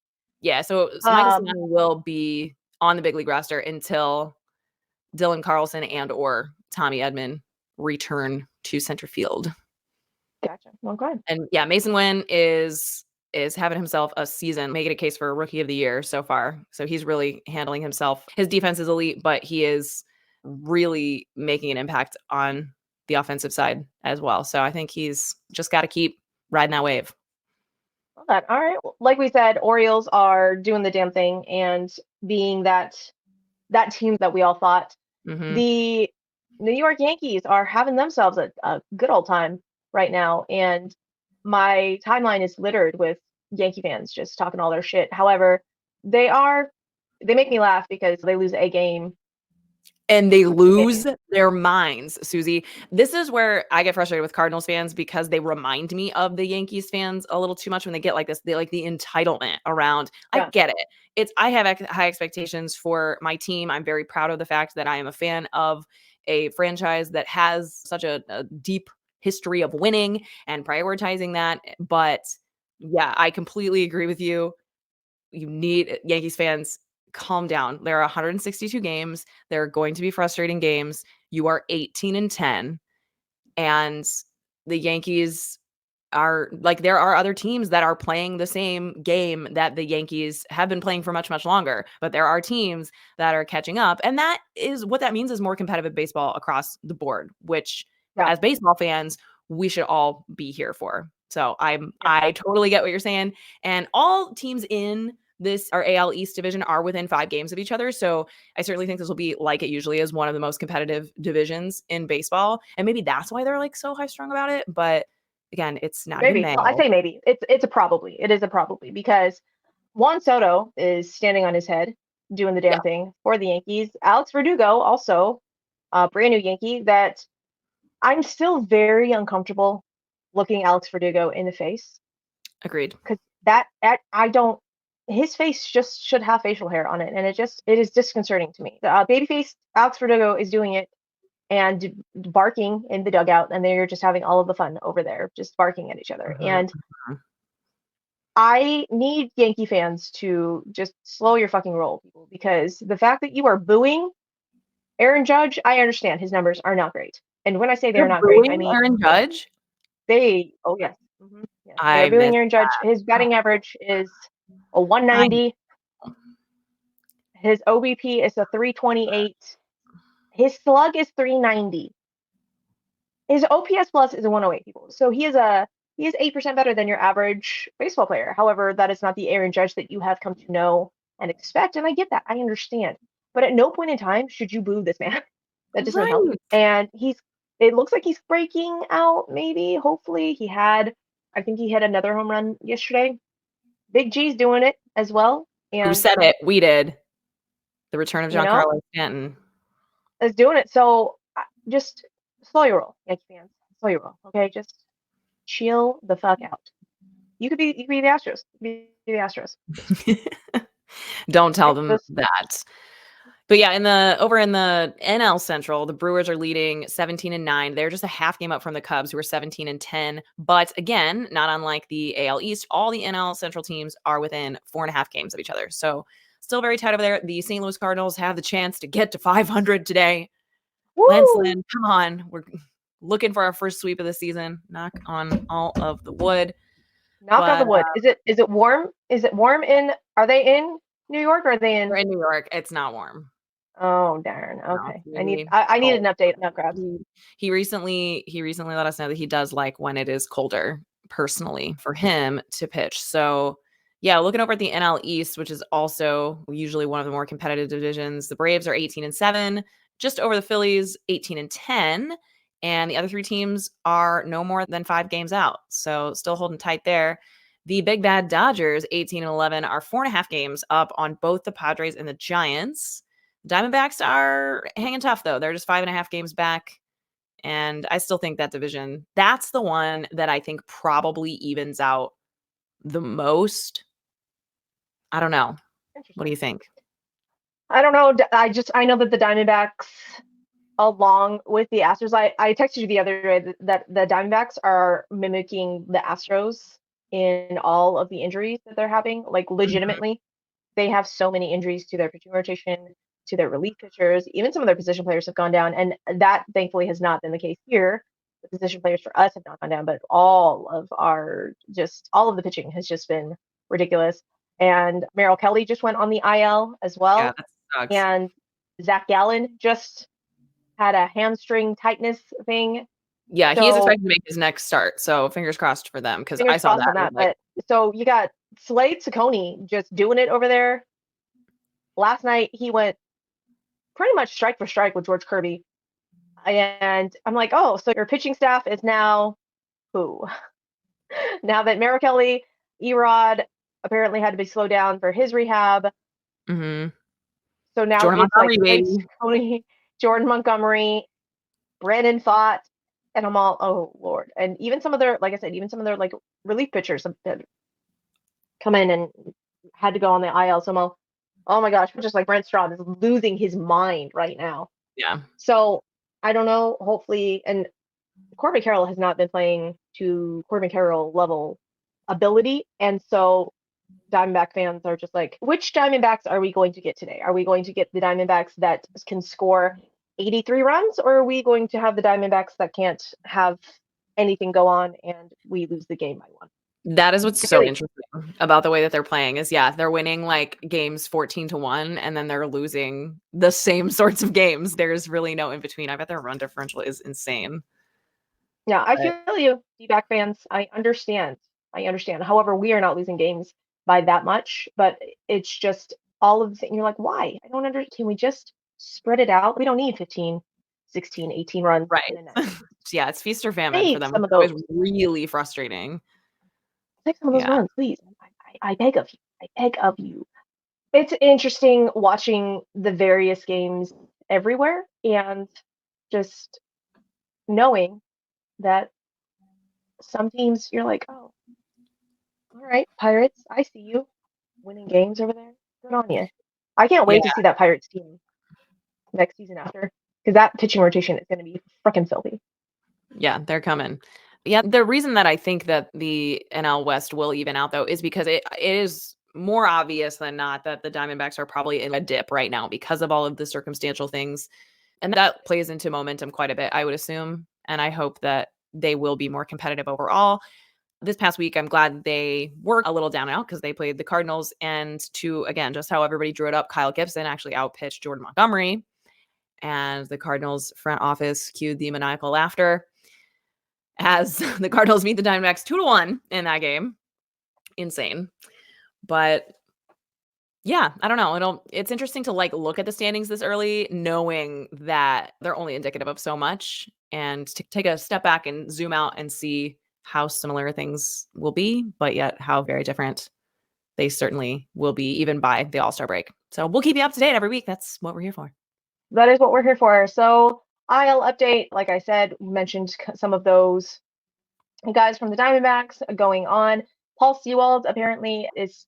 B: Yeah, so Michael
A: Um,
B: Siani will be on the big league roster until Dylan Carlson and or Tommy Edman return to center field.
A: gotcha. Okay.
B: And yeah, Mason Wynn is having himself a season, making a case for rookie of the year so far. So he's really handling himself. His defense is elite, but he is really making an impact on the offensive side as well. So I think he's just got to keep riding that wave.
A: Well, that all right. Well, like we said, Orioles are doing the damn thing and being that team that we all thought.
B: Mhm.
A: The New York Yankees are having themselves a good old time right now, and my timeline is littered with Yankee fans just talking all their shit. However, they are they make me laugh because they lose a game.
B: And they
A: A game.
B: lose their minds, Susie. This is where I get frustrated with Cardinals fans because they remind me of the Yankees fans a little too much when they get like this. They like the entitlement around. I
A: Yeah,
B: get it. I have high expectations for my team. I'm very proud of the fact that I am a fan of a franchise that has such a deep history of winning and prioritizing that. But yeah, I completely agree with you. You need Yankees fans, calm down. There are 162 games. There are going to be frustrating games. You are 18 and 10, and the Yankees are like there are other teams that are playing the same game that the Yankees have been playing for much much longer, but there are teams that are catching up, and that is what that means is more competitive baseball across the board, which
A: yeah,
B: as baseball fans we should all be here for. So
A: yeah.
B: I totally get what you're saying, and all teams in this our AL East division are within 5 games of each other. So I certainly think this will be, like it usually is, one of the most competitive divisions in baseball. And maybe that's why they're like so high strung about it. But again, it's not even
A: Maybe.
B: May.
A: Well, I say maybe. It's a probably. It is a probably because Juan Soto is standing on his head, doing the
B: Yeah,
A: damn thing for the Yankees. Alex Verdugo, also a brand new Yankee, that I'm still very uncomfortable looking Alex Verdugo in the face
B: agreed.
A: because I don't. His face just should have facial hair on it, and it is disconcerting to me. Babyface Alex Verdugo is doing it and barking in the dugout, and they're just having all of the fun over there, just barking at each other.
B: Mhm,
A: And
B: mhm.
A: I need Yankee fans to just slow your fucking roll, people, because the fact that you are booing Aaron Judge, I understand his numbers are not great. And when I say
B: They're
A: they're not great, I
B: booing
A: mean
B: Aaron Judge?
A: oh yes, yes, they are
B: I
A: booing
B: missed
A: Aaron Judge. His
B: that.
A: batting average is a
B: I
A: 190. His OBP is a 328. His slug is 390. His OPS plus is a 108, people. So he is 8% better than your average baseball player. However, that is not the Aaron Judge that you have come to know and expect. And I get that. I understand. But at no point in time should you boo this man. That doesn't help.
B: right.
A: And it looks like he's breaking out, maybe, hopefully. I think he hit another home run yesterday. Big G's doing it as well.
B: Who
A: And,
B: said it? We did. The return of
A: you know,
B: Giancarlo Stanton.
A: is doing it. So just slow your roll, Yankee fans. Slow your roll. Okay. Just chill the fuck out. You could be the Astros. You could be the Astros.
B: Don't tell them
A: Just
B: that. But yeah, in the NL Central, the Brewers are leading 17-9. They're just a half game up from the Cubs, who are 17-10. But again, not unlike the AL East, all the NL Central teams are within 4.5 games of each other. So still very tight over there. The St. Louis Cardinals have the chance to get to 500 today. Lance
A: woo!
B: Lynn, come on. We're looking for our first sweep of the season. Knock on all of the wood.
A: Knock on the
B: But
A: wood. Is it warm? Is it warm in? Are they in New York? Or are they
B: we're
A: in?
B: in New York. It's not warm.
A: Oh darn.
B: No,
A: Okay.
B: it's really
A: I need
B: cold.
A: an update on that, Krabs.
B: He recently let us know that he does like when it is colder, personally, for him to pitch. So yeah, looking over at the NL East, which is also usually one of the more competitive divisions, the Braves are 18-7, just over the Phillies, 18-10. And the other 3 teams are no more than 5 games out. So still holding tight there. The big bad Dodgers, 18-11, are 4.5 games up on both the Padres and the Giants. Diamondbacks are hanging tough, though. They're just 5.5 games back. And I still think that division, that's the one that I think probably evens out the most. I don't know. What do
A: Interesting.
B: you think?
A: I don't know. I know that the Diamondbacks, along with the Astros, I texted you the other day that the Diamondbacks are mimicking the Astros in all of the injuries that they're having. Like
B: Mhm.
A: legitimately, they have so many injuries to their pitching rotation, to their relief pitchers. Even some of their position players have gone down, and that thankfully has not been the case here. The position players for us have not gone down, but all of the pitching has just been ridiculous. And Merrill Kelly just went on the IL as
B: Yeah,
A: well,
B: that sucks.
A: and Zach Gallen just had a hamstring tightness thing.
B: Yeah, he is
A: So
B: expected to make his next start. So fingers crossed for them, because I
A: fingers
B: saw
A: crossed
B: that
A: on
B: and was
A: that.
B: like,
A: But so you got Slade Ciccone just doing it over there. Last night he went pretty much strike for strike with George Kirby. And I'm like, oh, so your pitching staff is now who? Now that Merrill Kelly, Erod apparently had to be slowed down for his rehab.
B: mm-hmm.
A: So now
B: Jordan
A: it's like
B: Montgomery,
A: Slade
B: baby.
A: Ciccone, Jordan Montgomery, Brandon Fott, and I'm all, oh Lord. And even some of their, like I said, even some of their like relief pitchers have come in and had to go on the IL. So I'm all, oh my gosh, just like Brent Straub is losing his mind right now.
B: Yeah.
A: So I don't know. Hopefully, and Corbin Carroll has not been playing to Corbin Carroll level ability, and so Diamondback fans are just like, which Diamondbacks are we going to get today? Are we going to get the Diamondbacks that can score 83 runs, or are we going to have the Diamondbacks that can't have anything go on and we lose the game by one?
B: That is what's so
A: Really,
B: interesting about the way that they're playing is, yeah, they're winning like games 14-1, and then they're losing the same sorts of games. There's really no in between. I bet their run differential is insane.
A: yeah, I
B: But
A: feel you, D-back fans. I understand. I understand. However, we are not losing games by that much, but it's just all of the things. You're like, why? I don't understand. Can we just spread it out? We don't need 15, 16, 18 runs
B: Right.
A: in a next game.
B: Yeah, it's feast or famine for
A: Save
B: them, which
A: some of
B: is always
A: those.
B: really frustrating.
A: Save some of those
B: Yeah.
A: runs, please. I beg of you. I beg of you. It's interesting watching the various games everywhere and just knowing that some teams you're like, oh, all right, Pirates, I see you winning games over there. Good on you. I can't
B: Yeah,
A: wait to see that Pirates team next season after because that pitching rotation is going to be freaking filthy.
B: yeah, they're coming. Yeah, the reason that I think that the NL West will even out though is because it is more obvious than not that the Diamondbacks are probably in a dip right now because of all of the circumstantial things. And that plays into momentum quite a bit, I would assume. And I hope that they will be more competitive overall. This past week, I'm glad they were a little down and out because they played the Cardinals. And to, again, just how everybody drew it up, Kyle Gibson actually outpitched Jordan Montgomery. And the Cardinals front office cued the maniacal laughter as the Cardinals beat the Diamondbacks 2-1 in that game. Insane. But yeah, I don't know. It's interesting to like look at the standings this early, knowing that they're only indicative of so much, and to take a step back and zoom out and see how similar things will be, but yet how very different they certainly will be, even by the All-Star break. So we'll keep you up to date every week. That's what we're here for.
A: That is what we're here for. So I'll update, like I said, mentioned some of those guys from the Diamondbacks going on. Paul Sewald apparently is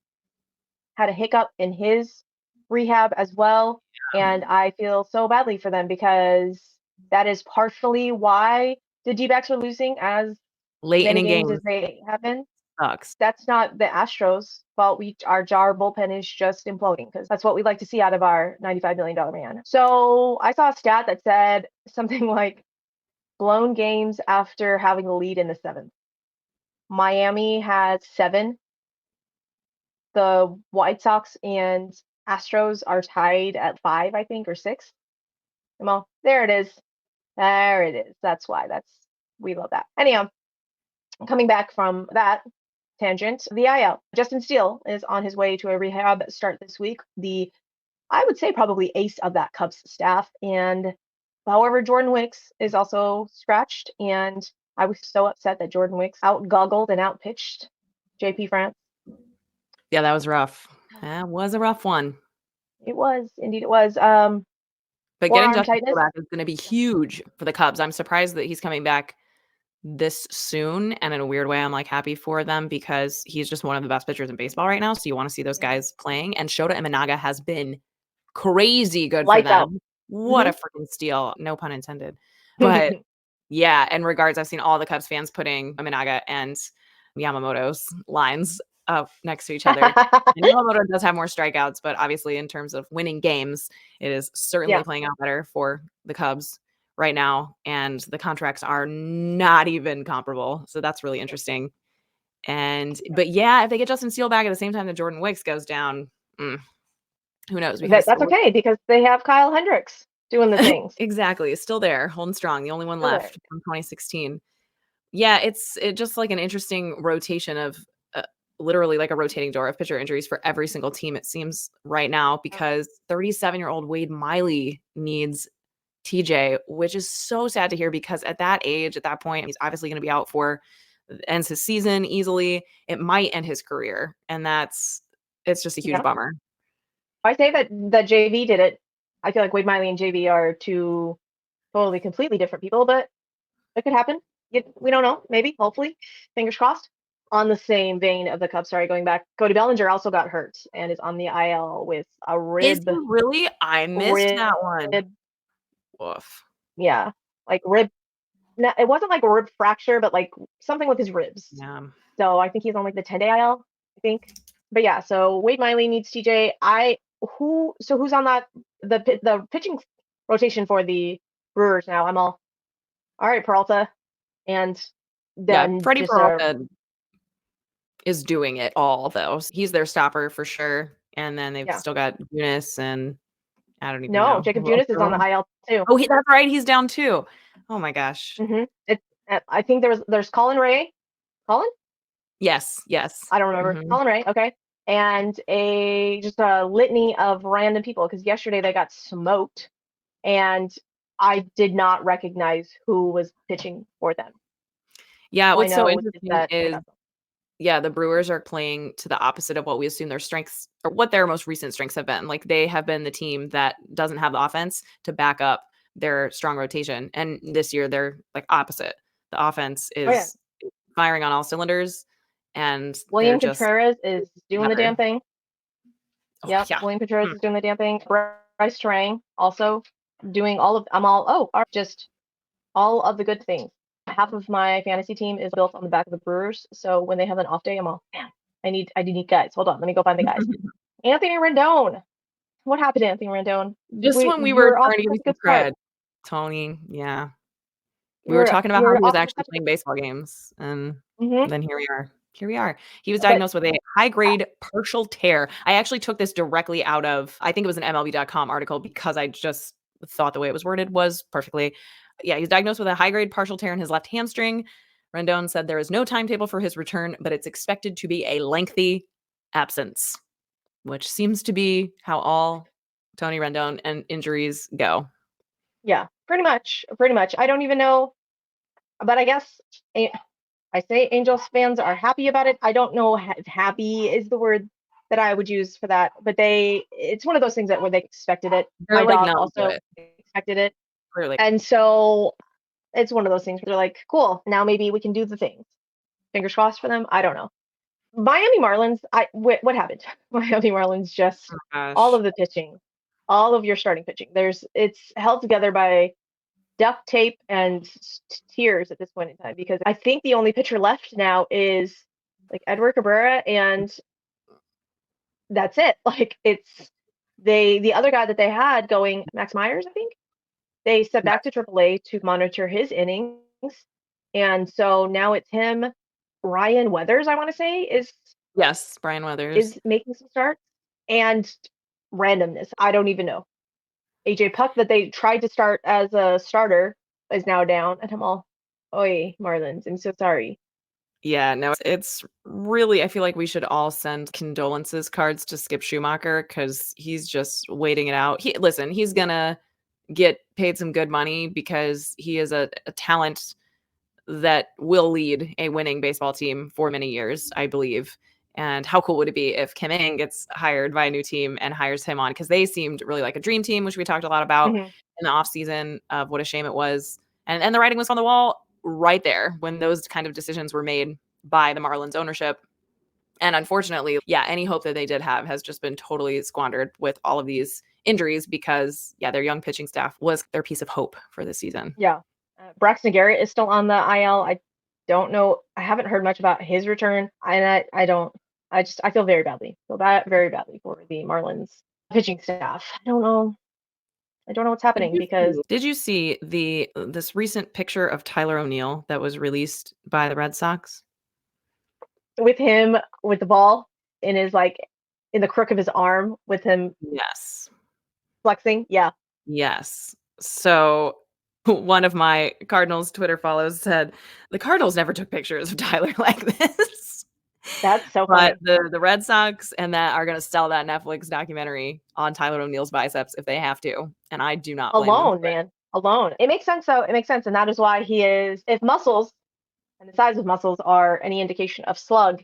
A: had a hiccup in his rehab as well, and I feel so badly for them because that is partially why the D-backs are losing as
B: Late
A: many
B: inning
A: games
B: games
A: as they have been.
B: sucks.
A: That's not the Astros' fault. Our bullpen is just imploding because that's what we like to see out of our $95 million man. So I saw a stat that said something like blown games after having a lead in the seventh. Miami had 7. The White Sox and Astros are tied at 5, I think, or 6. Well, there it is. There it is. That's why. We love that. Anyhow, coming back from that tangent, the IL. Justin Steele is on his way to a rehab start this week. I would say probably ace of that Cubs staff. And however, Jordan Wicks is also scratched. And I was so upset that Jordan Wicks out goggled and out pitched JP France.
B: Yeah, that was rough. That was a rough one.
A: It was, indeed it was.
B: But getting
A: Forearm
B: Justin
A: tightness.
B: Steele back is going to be huge for the Cubs. I'm surprised that he's coming back this soon, and in a weird way, I'm, like, happy for them because he's just one of the best pitchers in baseball right now, so you wanna see those
A: Mhm.
B: guys playing, and Shota Imanaga has been crazy good for
A: Lights out.
B: them. What a
A: Mhm.
B: freaking steal, no pun intended. But, yeah, in regards, I've seen all the Cubs fans putting Imanaga and Yamamoto's lines up next to each other, and Yamamoto does have more strikeouts, but obviously in terms of winning games, it is certainly
A: Yeah.
B: playing out better for the Cubs right now, and the contracts are not even comparable. So that's really interesting. And but yeah, if they get Justin Steele back at the same time that Jordan Wicks goes down, who knows? Because
A: That's okay because they have Kyle Hendricks doing the things.
B: exactly, it's still there, holding strong, the only one
A: Still there.
B: left from 2016. Yeah, it just like an interesting rotation of literally like a rotating door of pitcher injuries for every single team, it seems right now, because 37-year-old Wade Miley needs TJ, which is so sad to hear because at that age, at that point, he's obviously going to be out for ends his season easily. It might end his career, and it's just a huge
A: Yeah.
B: bummer.
A: I say that JV did it. I feel like Wade Miley and JV are two totally completely different people, but it could happen. We don't know. Maybe, hopefully, fingers crossed. On the same vein of the Cubs, sorry, going back, Cody Bellinger also got hurt and is on the IL with a
B: Is he really? I missed
A: rib,
B: that one. Woof.
A: yeah, like rib. It wasn't like a rib fracture, but like something with his ribs.
B: Yeah.
A: So I think he's on like the 10-day IL, I think. But yeah, so Wade Miley needs TJ. Who's on the pitching rotation for the Brewers now? All right, Peralta and
B: Yeah,
A: then
B: Freddie
A: just
B: Peralta is doing it all, though. He's their stopper for sure, and then they've
A: yeah.
B: still got Eunice, and I don't even
A: No,
B: know
A: Jacob
B: who else
A: Junis is
B: they're
A: on the
B: on.
A: IL too.
B: Oh, that's right, he's down too. Oh my gosh.
A: It I think there's Colin Ray. Colin?
B: Yes, yes.
A: I don't remember.
B: Mhm.
A: Colin Ray, okay. and a just a litany of random people because yesterday they got smoked and I did not recognize who was pitching for them.
B: Yeah,
A: All I
B: what's so
A: know is
B: interesting
A: that they
B: is,
A: got them.
B: yeah, the Brewers are playing to the opposite of what we assume their strengths or what their most recent strengths have been. Like, they have been the team that doesn't have the offense to back up their strong rotation, and this year they're, like, opposite. The offense
A: Oh yeah,
B: is firing on all cylinders, and they're
A: William
B: just
A: Contreras is doing the damn
B: together.
A: thing.
B: Oh,
A: Yep,
B: yeah.
A: William Contreras
B: Mm.
A: is doing the damn thing. Bryce Trang also doing all of. I'm all. Oh, just all of the good things. Half of my fantasy team is built on the back of the Brewers, so when they have an off day, I'm all, man, I need guys. Hold on, let me go find the guys. Anthony Rendon. What happened to Anthony Rendon?
B: Just
A: We
B: when we were
A: you're off
B: trying to
A: to
B: give you
A: such a
B: some
A: good start.
B: credit, Tony, yeah. We were
A: You're
B: talking about how
A: you're
B: he was
A: off to
B: actually
A: such a
B: playing baseball games, and
A: good.
B: then here we are. Here we are. He was
A: But
B: diagnosed with a high-grade partial tear. I actually took this directly out of I think it was an MLB.com article because I just thought the way it was worded was perfectly yeah, he's diagnosed with a high-grade partial tear in his left hamstring. Rendon said there is no timetable for his return, but it's expected to be a lengthy absence, which seems to be how all Tony Rendon and injuries go.
A: yeah, pretty much, pretty much. I don't even know, but I guess I say Angels fans are happy about it. I don't know if happy is the word that I would use for that, but it's one of those things that where they expected it.
B: They're,
A: My
B: like,
A: dog
B: numb to
A: also
B: it,
A: expected it.
B: clearly.
A: And so it's one of those things where they're like, cool, now maybe we can do the things. Fingers crossed for them. I don't know. Miami Marlins, what happened? Miami Marlins just
B: Oh
A: all
B: gosh.
A: of the pitching, all of your starting pitching. It's held together by duct tape and tears at this point in time because I think the only pitcher left now is like Edward Cabrera and that's it. Like it's the other guy that they had going Max Myers, I think. They stepped back to AAA to monitor his innings. And so now it's him, Ryan Weathers, I want to say,
B: Yes, Brian Weathers.
A: is making some starts and randomness. I don't even know. AJ Puck that they tried to start as a starter is now down, and I'm all, oi, Marlins, I'm so sorry.
B: Yeah, no, it's really I feel like we should all send condolences cards to Skip Schumacher because he's just waiting it out. Listen, he's gonna get paid some good money because he is a talent that will lead a winning baseball team for many years, I believe. And how cool would it be if Kim Ng gets hired by a new team and hires him on? Because they seemed really like a dream team, which we talked a lot about
A: Hmm.
B: in the offseason of what a shame it was. And the writing was on the wall right there when those kind of decisions were made by the Marlins ownership. And unfortunately, yeah, any hope that they did have has just been totally squandered with all of these injuries because, yeah, their young pitching staff was their piece of hope for this season.
A: Yeah. Braxton Garrett is still on the IL. I don't know. I haven't heard much about his return. And I don't, I feel very badly. Feel bad, very badly for the Marlins pitching staff. I don't know. I don't know what's happening because
B: Did you see the this recent picture of Tyler O'Neill that was released by the Red Sox?
A: with him with the ball in his like in the crook of his arm with him
B: Yes.
A: flexing. Yeah,
B: Yes. So one of my Cardinals Twitter follows said, "The Cardinals never took pictures of Tyler like this."
A: that's so
B: But
A: funny.
B: the Red Sox and that are gonna sell that Netflix documentary on Tyler O'Neill's biceps if they have to, and I do not blame them
A: Alone,
B: for it.
A: man, alone. It makes sense though. It makes sense, and that is why he is. If muscles and the size of muscles are any indication of slug,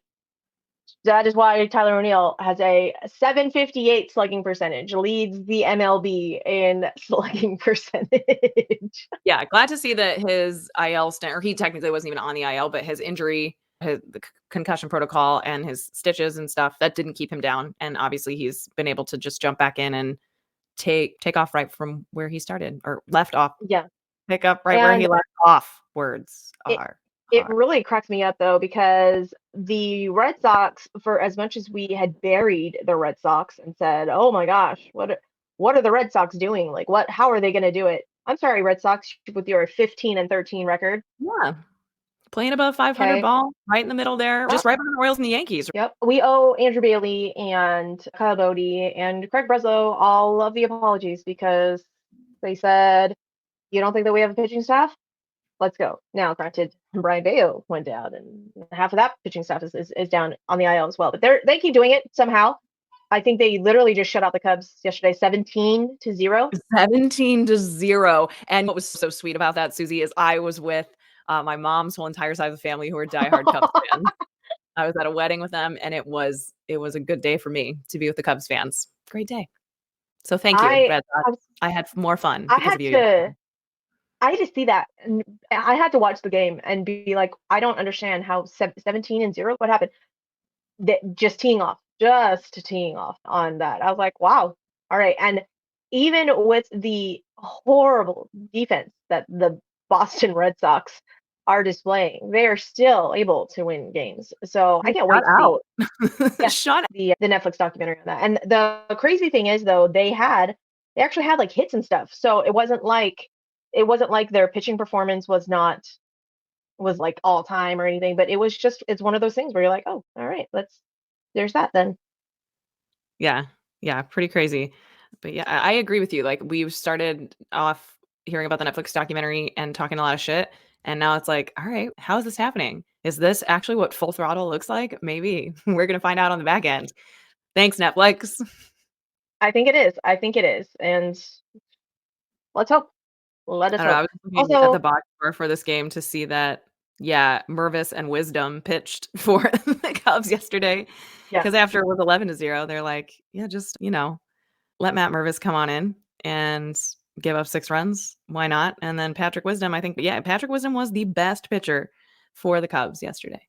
A: that is why Tyler O'Neill has a 758 slugging percentage, leads the MLB in slugging percentage.
B: Yeah, glad to see that his IL stint or he technically wasn't even on the IL, but his injury, the concussion protocol and his stitches and stuff, that didn't keep him down, and obviously he's been able to just jump back in and take off right from where he started or left off.
A: Yeah,
B: Pick up right where
A: and
B: he left off. Words
A: it
B: are
A: it
B: hard.
A: really cracks me up though because the Red Sox, for as much as we had buried the Red Sox and said, "Oh my gosh, what are the Red Sox doing? Like what? How are they going to do it?" I'm sorry, Red Sox, with your 15 and 13 record.
B: Yeah, playing above 500
A: Okay.
B: ball, right in the middle there,
A: Yep.
B: just right behind the Royals and the Yankees.
A: Yep. We owe Andrew Bailey and Kyle Bodie and Craig Breslow all of the apologies because they said, "You don't think that we have a pitching staff?" let's go. Now, granted, Brian Bayo went down, and half of that pitching staff is down on the IL as well. But they keep doing it somehow. I think they literally just shut out the Cubs yesterday, 17-0.
B: 17-0. And what was so sweet about that, Susie, is I was with my mom's whole entire side of the family who are diehard Cubs fans. I was at a wedding with them, and it was a good day for me to be with the Cubs fans. Great day. So thank you,
A: I
B: Red Sox.
A: I, was,
B: I had more fun
A: I
B: because
A: had
B: of you
A: to
B: yesterday.
A: I had to see that, and I had to watch the game and be like, I don't understand how 17-0. What happened? That just teeing off on that. I was like, wow, all right. And even with the horrible defense that the Boston Red Sox are displaying, they are still able to win games. So I
B: They
A: can't
B: shut
A: wait to see,
B: out.
A: yeah,
B: Shut
A: the Netflix documentary on that. And the crazy thing is though, they actually had like hits and stuff. So it wasn't like their pitching performance was like all time or anything, but it's one of those things where you're like, oh, all right, there's that then.
B: Yeah. Yeah, pretty crazy. But yeah, I agree with you. Like, we've started off hearing about the Netflix documentary and talking a lot of shit, and now it's like, "All right, how is this happening? Is this actually what full throttle looks like? Maybe. We're gonna find out on the back end. Thanks, Netflix."
A: I think it is. I think it is. And let's hope. Let us
B: I don't know, I
A: hope.
B: was looking at the
A: Also,
B: box score for this game to see that, yeah, Mervis and Wisdom pitched for the Cubs yesterday.
A: yeah.
B: Because after it was 11-0, they're like, "Yeah, just, let Matt Mervis come on in and give up 6 runs. Why not?" And then Patrick Wisdom, I think, yeah, Patrick Wisdom was the best pitcher for the Cubs yesterday.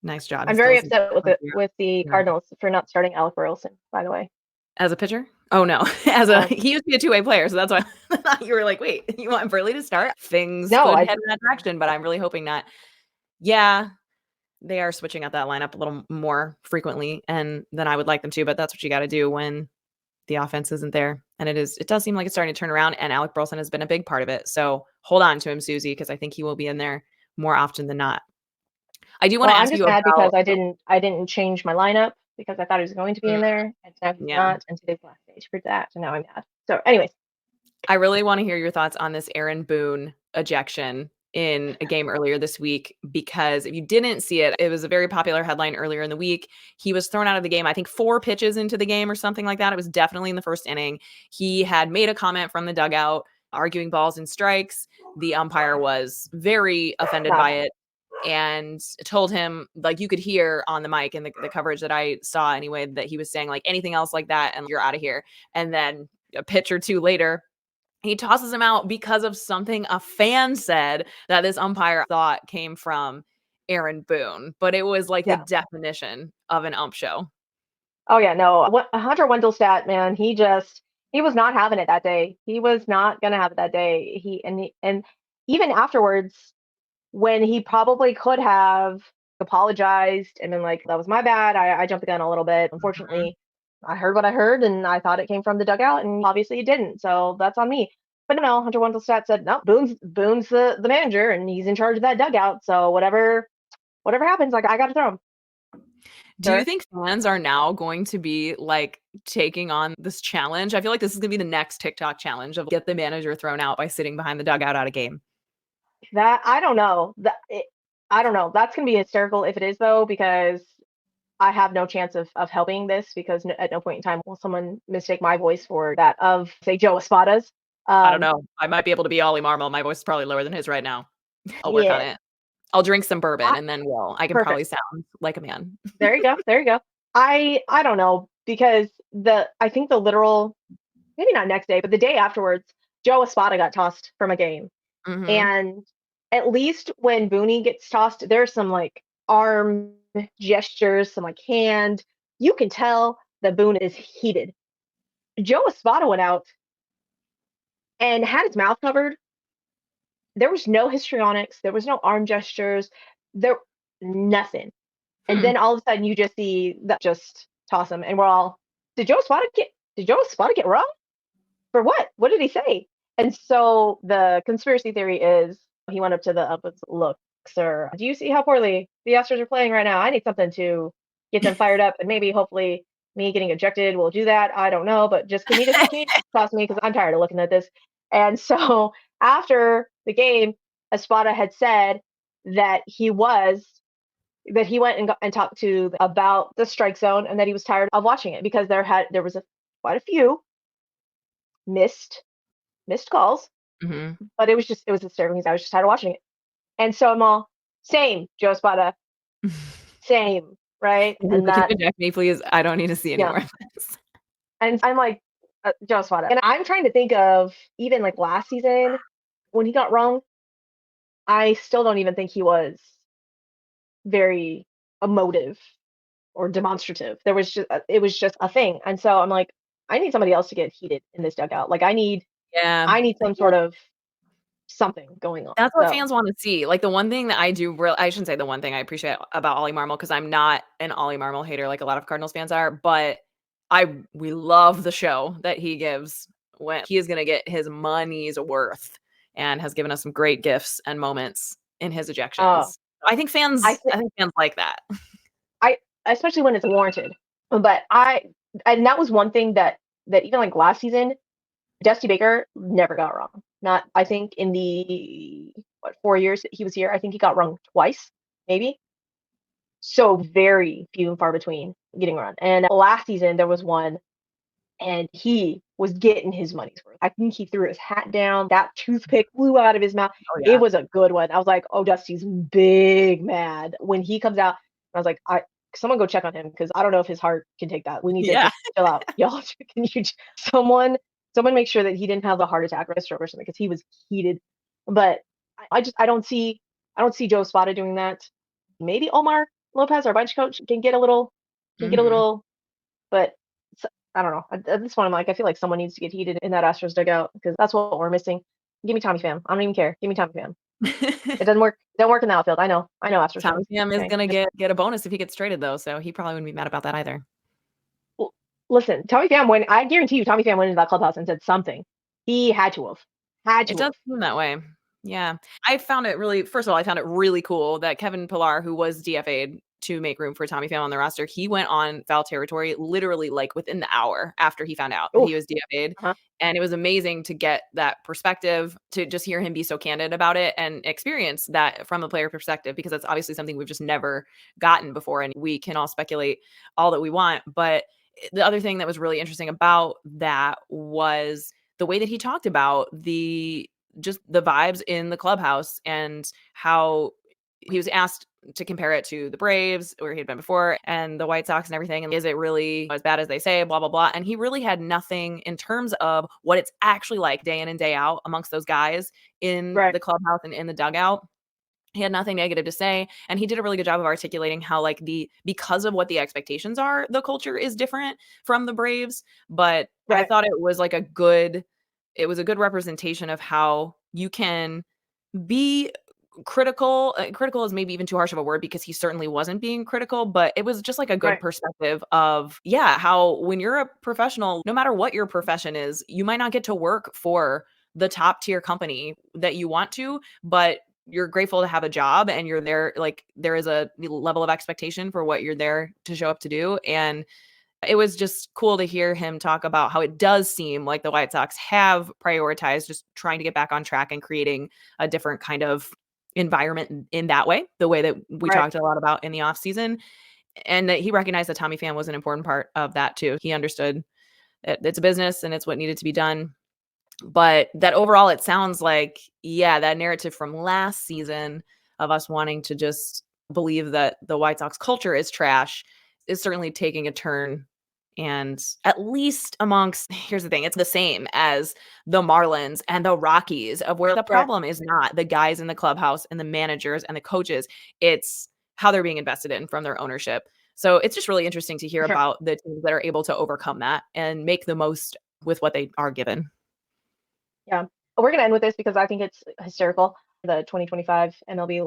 B: Nice job. He
A: I'm
B: still
A: very
B: has
A: upset with
B: a
A: it with the
B: yeah.
A: Cardinals for not starting Alec Burleson, by the way.
B: As a pitcher? Oh, no. As a
A: Uh,
B: he used to be a two-way player, so that's why I thought you were like, "Wait, you want Burley to start?" Things
A: no,
B: could
A: I
B: head in that direction, but I'm really hoping not. Yeah, they are switching out that lineup a little more frequently and than I would like them to, but that's what you gotta do when the offense isn't there, and it does seem like it's starting to turn around, and Alec Burleson has been a big part of it, so hold on to him, Susie, because I think he will be in there more often than not. I do wanna
A: well, I'm
B: ask
A: just
B: you
A: mad because
B: about
A: I didn't change my lineup because I thought he was going to be
B: mm,
A: in there, and now he's
B: yeah.
A: not, and today's the last day to prove that, and now I'm mad. So, anyways,
B: I really wanna hear your thoughts on this Aaron Boone ejection in a game earlier this week, because if you didn't see it, it was a very popular headline earlier in the week. He was thrown out of the game, I think 4 pitches into the game or something like that. It was definitely in the first inning. He had made a comment from the dugout arguing balls and strikes. The umpire was very offended
A: not
B: by
A: happy.
B: it and told him, like, you could hear on the mic in the coverage that I saw anyway, that he was saying, like, anything else like that and you're out of here. And then a pitch or 2 later, he tosses him out because of something a fan said that this umpire thought came from Aaron Boone, but it was like the
A: Yeah.
B: definition of an ump show.
A: Oh yeah, no. Hunter Wendelstadt, man, he was not having it that day. He was not gonna have it that day. And even afterwards, when he probably could have apologized and been like, "That was my bad. I jumped the gun a little bit.
B: Mhm.
A: Unfortunately, I heard what I heard, and I thought it came from the dugout, and obviously it didn't. So that's on me." But no, Hunter Wendelstadt said, "No, Boone's the manager, and he's in charge of that dugout. So whatever happens, like I got to throw him,
B: Do you
A: sir."
B: think fans are now going to be, like, taking on this challenge? I feel like this is gonna be the next TikTok challenge of get the manager thrown out by sitting behind the dugout at a game.
A: That I don't know. I don't know. That's gonna be hysterical if it is though, because I have no chance of helping this because at no point in time will someone mistake my voice for that of say Joe Espada's.
B: I don't
A: Um,
B: know. I might be able to be Ollie Marmol. My voice is probably lower than his right now. I'll work on
A: yeah,
B: it. I'll drink some bourbon
A: I,
B: and then I can
A: perfect.
B: probably sound like a man.
A: There you go. There you go. I don't know because I think the literal maybe not next day, but the day afterwards, Joe Espada got tossed from a game.
B: Mhm.
A: And at least when Booney gets tossed, there's some like arm gestures, some like hand. You can tell that Boone is heated. Joe Espada went out and had his mouth covered. There was no histrionics. There was no arm gestures. There nothing. And
B: Hmm.
A: then all of a sudden you just see that just toss him, and we're all, did Joe Espada get wrong? For what? What did he say? And so the conspiracy theory is he went up to the umpires, look, sir, do you see how poorly the Astros are playing right now? I need something to get them fired up, and maybe hopefully me getting ejected will do that. I don't know, but just can you just toss me because I'm tired of looking at this. And so after the game, Espada had said that he went and talked to about the strike zone and that he was tired of watching it because there was quite a few missed missed calls,
B: Mhm.
A: but it was disturbing because I was just tired of watching it. And so I'm all same, Joe Espada, same, right?
B: If
A: And
B: you can
A: that
B: eject me, please. I don't need to see any
A: yeah,
B: more of this.
A: and I'm like Joe Espada, and I'm trying to think of even like last season when he got wrong. I still don't even think he was very emotive or demonstrative. It was just a thing. And so I'm like, I need somebody else to get heated in this dugout. Like
B: Yeah.
A: I need
B: I
A: some
B: feel
A: sort of something going on.
B: that's what
A: So
B: fans wanna see. Like, the one thing that I do real I shouldn't say the one thing I appreciate about Ollie Marmol, because 'cause I'm not an Ollie Marmol hater like a lot of Cardinals fans are, but we love the show that he gives when he is gonna get his money's worth and has given us some great gifts and moments in his
A: uh
B: ejections.
A: I think
B: I think fans like that.
A: I especially when it's warranted. But and that was one thing that even like last season, Dusty Baker never got wrong. Not I think in the 4 years that he was here, I think he got wrong twice, maybe. So very few and far between getting run. And last season there was one and he was getting his money's worth. I think he threw his hat down. That toothpick flew out of his mouth.
B: Oh,
A: It
B: yeah.
A: was a good one. I was like, "Oh, Dusty's big mad when he comes out." I was like, "I someone go check on him because I don't know if his heart can take that. We need to
B: Yeah.
A: just chill out, y'all. Can you someone someone make sure that he didn't have a heart attack or a stroke or something because he was heated." But I don't see Joe Spada doing that. Maybe Omar Lopez, our bench coach, can get a
B: Mhm.
A: little, but I don't know. At this point, I'm like, I feel like someone needs to get heated in that Astros dugout because that's what we're missing. Give me Tommy Pham. I don't even care. Give me Tommy Pham. It doesn't work. It don't work in the outfield. I know. I know, Astros
B: Tommy
A: fans.
B: Pham is
A: Okay.
B: gonna
A: Just
B: get a bonus if he gets traded though, so he probably wouldn't be mad about that either.
A: l- listen. Tommy Pham. When I guarantee you, Tommy Pham went into that clubhouse and said something. He had to have. Had
B: It
A: to
B: does
A: have.
B: seem that way. Yeah. I found it really first of all, I found it really cool that Kevin Pillar, who was DFA'd to make room for Tommy Pham on the roster, he went on foul territory literally, like, within the hour after he found out that he
A: Oof.
B: was DFA'd,
A: Uh-huh.
B: and it was amazing to get that perspective, to just hear him be so candid about it and experience that from a player perspective, because that's obviously something we've just never gotten before, and we can all speculate all that we want, but the other thing that was really interesting about that was the way that he talked about the vibes in the clubhouse and how he was asked to compare it to the Braves where he had been before and the White Sox and everything. And is it really as bad as they say? Blah, blah, blah. And he really had nothing in terms of what it's actually like day in and day out amongst those guys in
A: Right.
B: the clubhouse and in the dugout. He had nothing negative to say, and he did a really good job of articulating how, like, the because of what the expectations are, the culture is different from the Braves, but I
A: Right.
B: thought it was a good representation of how you can be critical. Critical is maybe even too harsh of a word because he certainly wasn't being critical, but it was just like a good
A: Right.
B: perspective of, yeah, how when you're a professional, no matter what your profession is, you might not get to work for the top tier company that you want to, but you're grateful to have a job and you're there. Like, there is a level of expectation for what you're there to show up to do. And it was just cool to hear him talk about how it does seem like the White Sox have prioritized just trying to get back on track and creating a different kind of environment in that way, the way that we
A: Right.
B: talked a lot about in the offseason. And that he recognized that Tommy Pham was an important part of that too. He understood that it's a business and it's what needed to be done. But that overall, it sounds like, yeah, that narrative from last season of us wanting to just believe that the White Sox culture is trash is certainly taking a turn. And at least amongst, here's the thing, it's the same as the Marlins and the Rockies, of where the
A: Right.
B: problem is not the guys in the clubhouse and the managers and the coaches, it's how they're being invested in from their ownership. So it's just really interesting to hear
A: For sure.
B: about the teams that are able to overcome that and make the most with what they are given.
A: Yeah. We're gonna end with this because I think it's hysterical. The 2025 MLB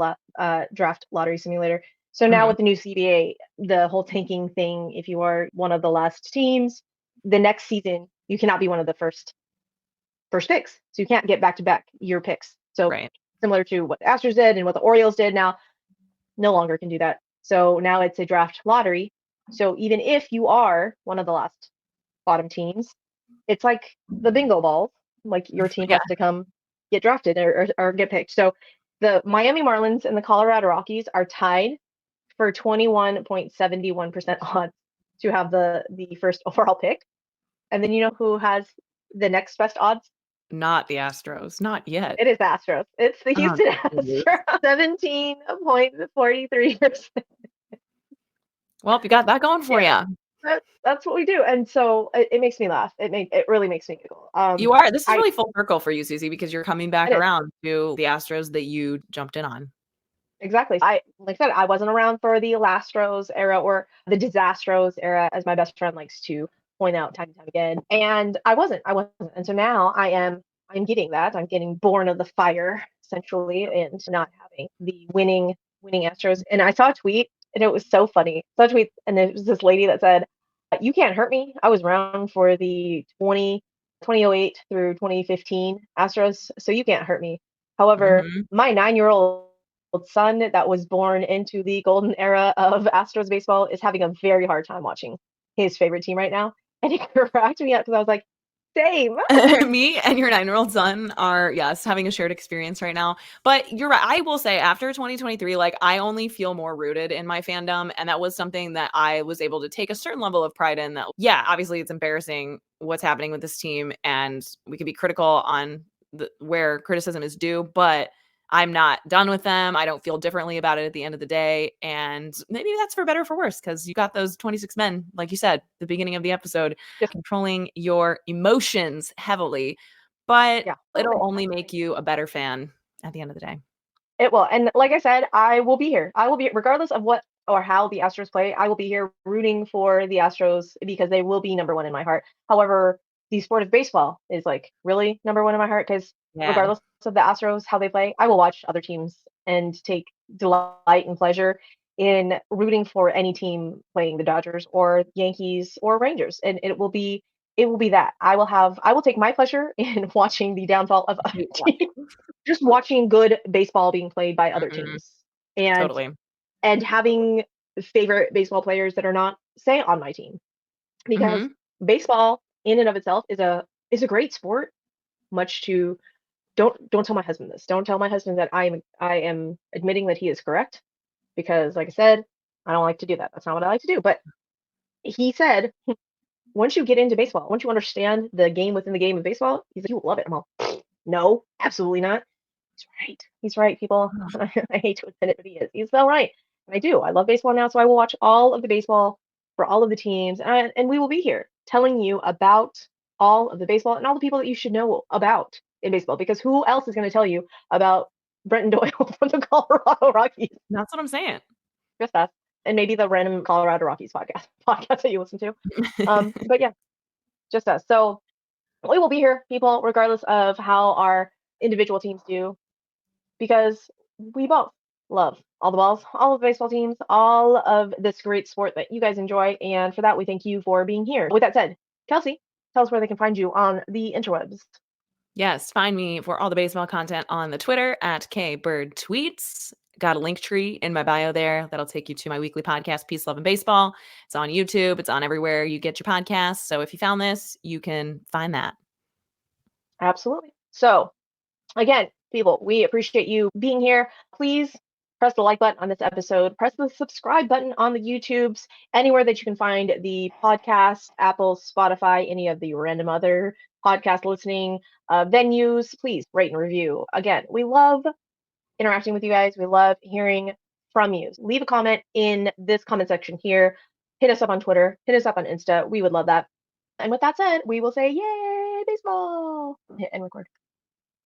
A: draft lottery simulator. So now
B: Mhm.
A: with the new CBA, the whole tanking thing, if you are one of the last teams, the next season you cannot be one of the first picks. So you can't get back to back year picks. So
B: Right.
A: similar to what the Astros did and what the Orioles did now, no longer can do that. So now it's a draft lottery. So even if you are one of the last bottom teams, it's like the bingo balls. Like your team
B: Yeah.
A: has to come. get drafted or get picked. So the Miami Marlins and the Colorado Rockies are tied for 21.71% odds to have the first overall pick. And then you know who has the next best odds?
B: Not the Astros, not yet.
A: It is the Astros. It's the
B: Oh,
A: Houston
B: geez.
A: Astros. 17.43%.
B: Well, you got that going for
A: Yeah.
B: you.
A: That's what we do. And so it makes me laugh. It really makes me giggle.
B: This is
A: I
B: really full circle for you, Susie, because you're coming back
A: it is.
B: around to the Astros that you jumped in on.
A: Exactly. I like I said, I wasn't around for the Lastros era or the Disastros era, as my best friend likes to point out time and time again. And I wasn't. I wasn't. And so now I am. I'm getting that. I'm getting born of the fire, essentially, and not having the winning Astros. And I saw a tweet, and it was so funny. I saw a tweet, and it was this lady that said, "You can't hurt me. I was around for the 2008 through 2015 Astros, so you can't hurt me. However,
B: Mhm.
A: my 9-year-old son that was born into the golden era of Astros baseball is having a very hard time watching his favorite team right now." And it cracked me up because I was like, same.
B: Me and your 9-year-old son are, yes, having a shared experience right now. But you're right. I will say after 2023, like I only feel more rooted in my fandom. And that was something that I was able to take a certain level of pride in that, yeah, obviously it's embarrassing what's happening with this team. And we can be critical on where criticism is due, but I'm not done with them. I don't feel differently about it at the end of the day. And maybe that's for better or for worse because you got those 26 men, like you said, the beginning of the episode,
A: Just
B: controlling your emotions heavily, but
A: yeah,
B: it'll
A: totally.
B: only make you a better fan at the end of the day.
A: It will. And like I said, I will be here. I will be regardless of what or how the Astros play. I will be here rooting for the Astros because they will be number one in my heart. However, the sport of baseball is like really number one in my heart because
B: Yeah.
A: regardless of the Astros, how they play, I will watch other teams and take delight and pleasure in rooting for any team playing the Dodgers or Yankees or Rangers. And it will be that. I will take my pleasure in watching the downfall of other
B: You watch.
A: teams, just watching good baseball being played by other
B: Mhm.
A: teams and
B: Totally.
A: having favorite baseball players that are not say on my team because
B: Mhm.
A: baseball in and of itself is a great sport. Much to don't tell my husband this. Don't tell my husband that I am admitting that he is correct because like I said, I don't like to do that. That's not what I like to do. But he said once you get into baseball, once you understand the game within the game of baseball, he's like, you will love it. I'm all, no, absolutely not. He's right. He's right, people. I hate to admit it, but he is. He's so right. And I do. I love baseball now, so I will watch all of the baseball for all of the teams, and we will be here telling you about all of the baseball and all the people that you should know about in baseball. Because who else is going to tell you about Brenton Doyle from the Colorado Rockies?
B: That's what I'm saying.
A: Just us, and maybe the random Colorado Rockies podcast that you listen to. But yeah, just us. So we will be here, people, regardless of how our individual teams do because we both love all the balls, all of the baseball teams, all of this great sport that you guys enjoy. And for that, we thank you for being here. With that said, Kelsey, tell us where they can find you on the interwebs.
B: Yes, find me for all the baseball content on the Twitter at KBirdTweets. Got a link tree in my bio there that'll take you to my weekly podcast, Peace, Love, and Baseball. It's on YouTube. It's on everywhere you get your podcasts. So if you found this, you can find that.
A: Absolutely. So, again, people, we appreciate you being here. Please press the like button on this episode, press the subscribe button on the YouTubes, anywhere that you can find the podcast, Apple, Spotify, any of the random other podcast listening venues. Please rate and review. Again, we love interacting with you guys. We love hearing from you. Leave a comment in this comment section here. Hit us up on Twitter, hit us up on Insta. We would love that. And with that said, we will say, yay, baseball. Hit and record.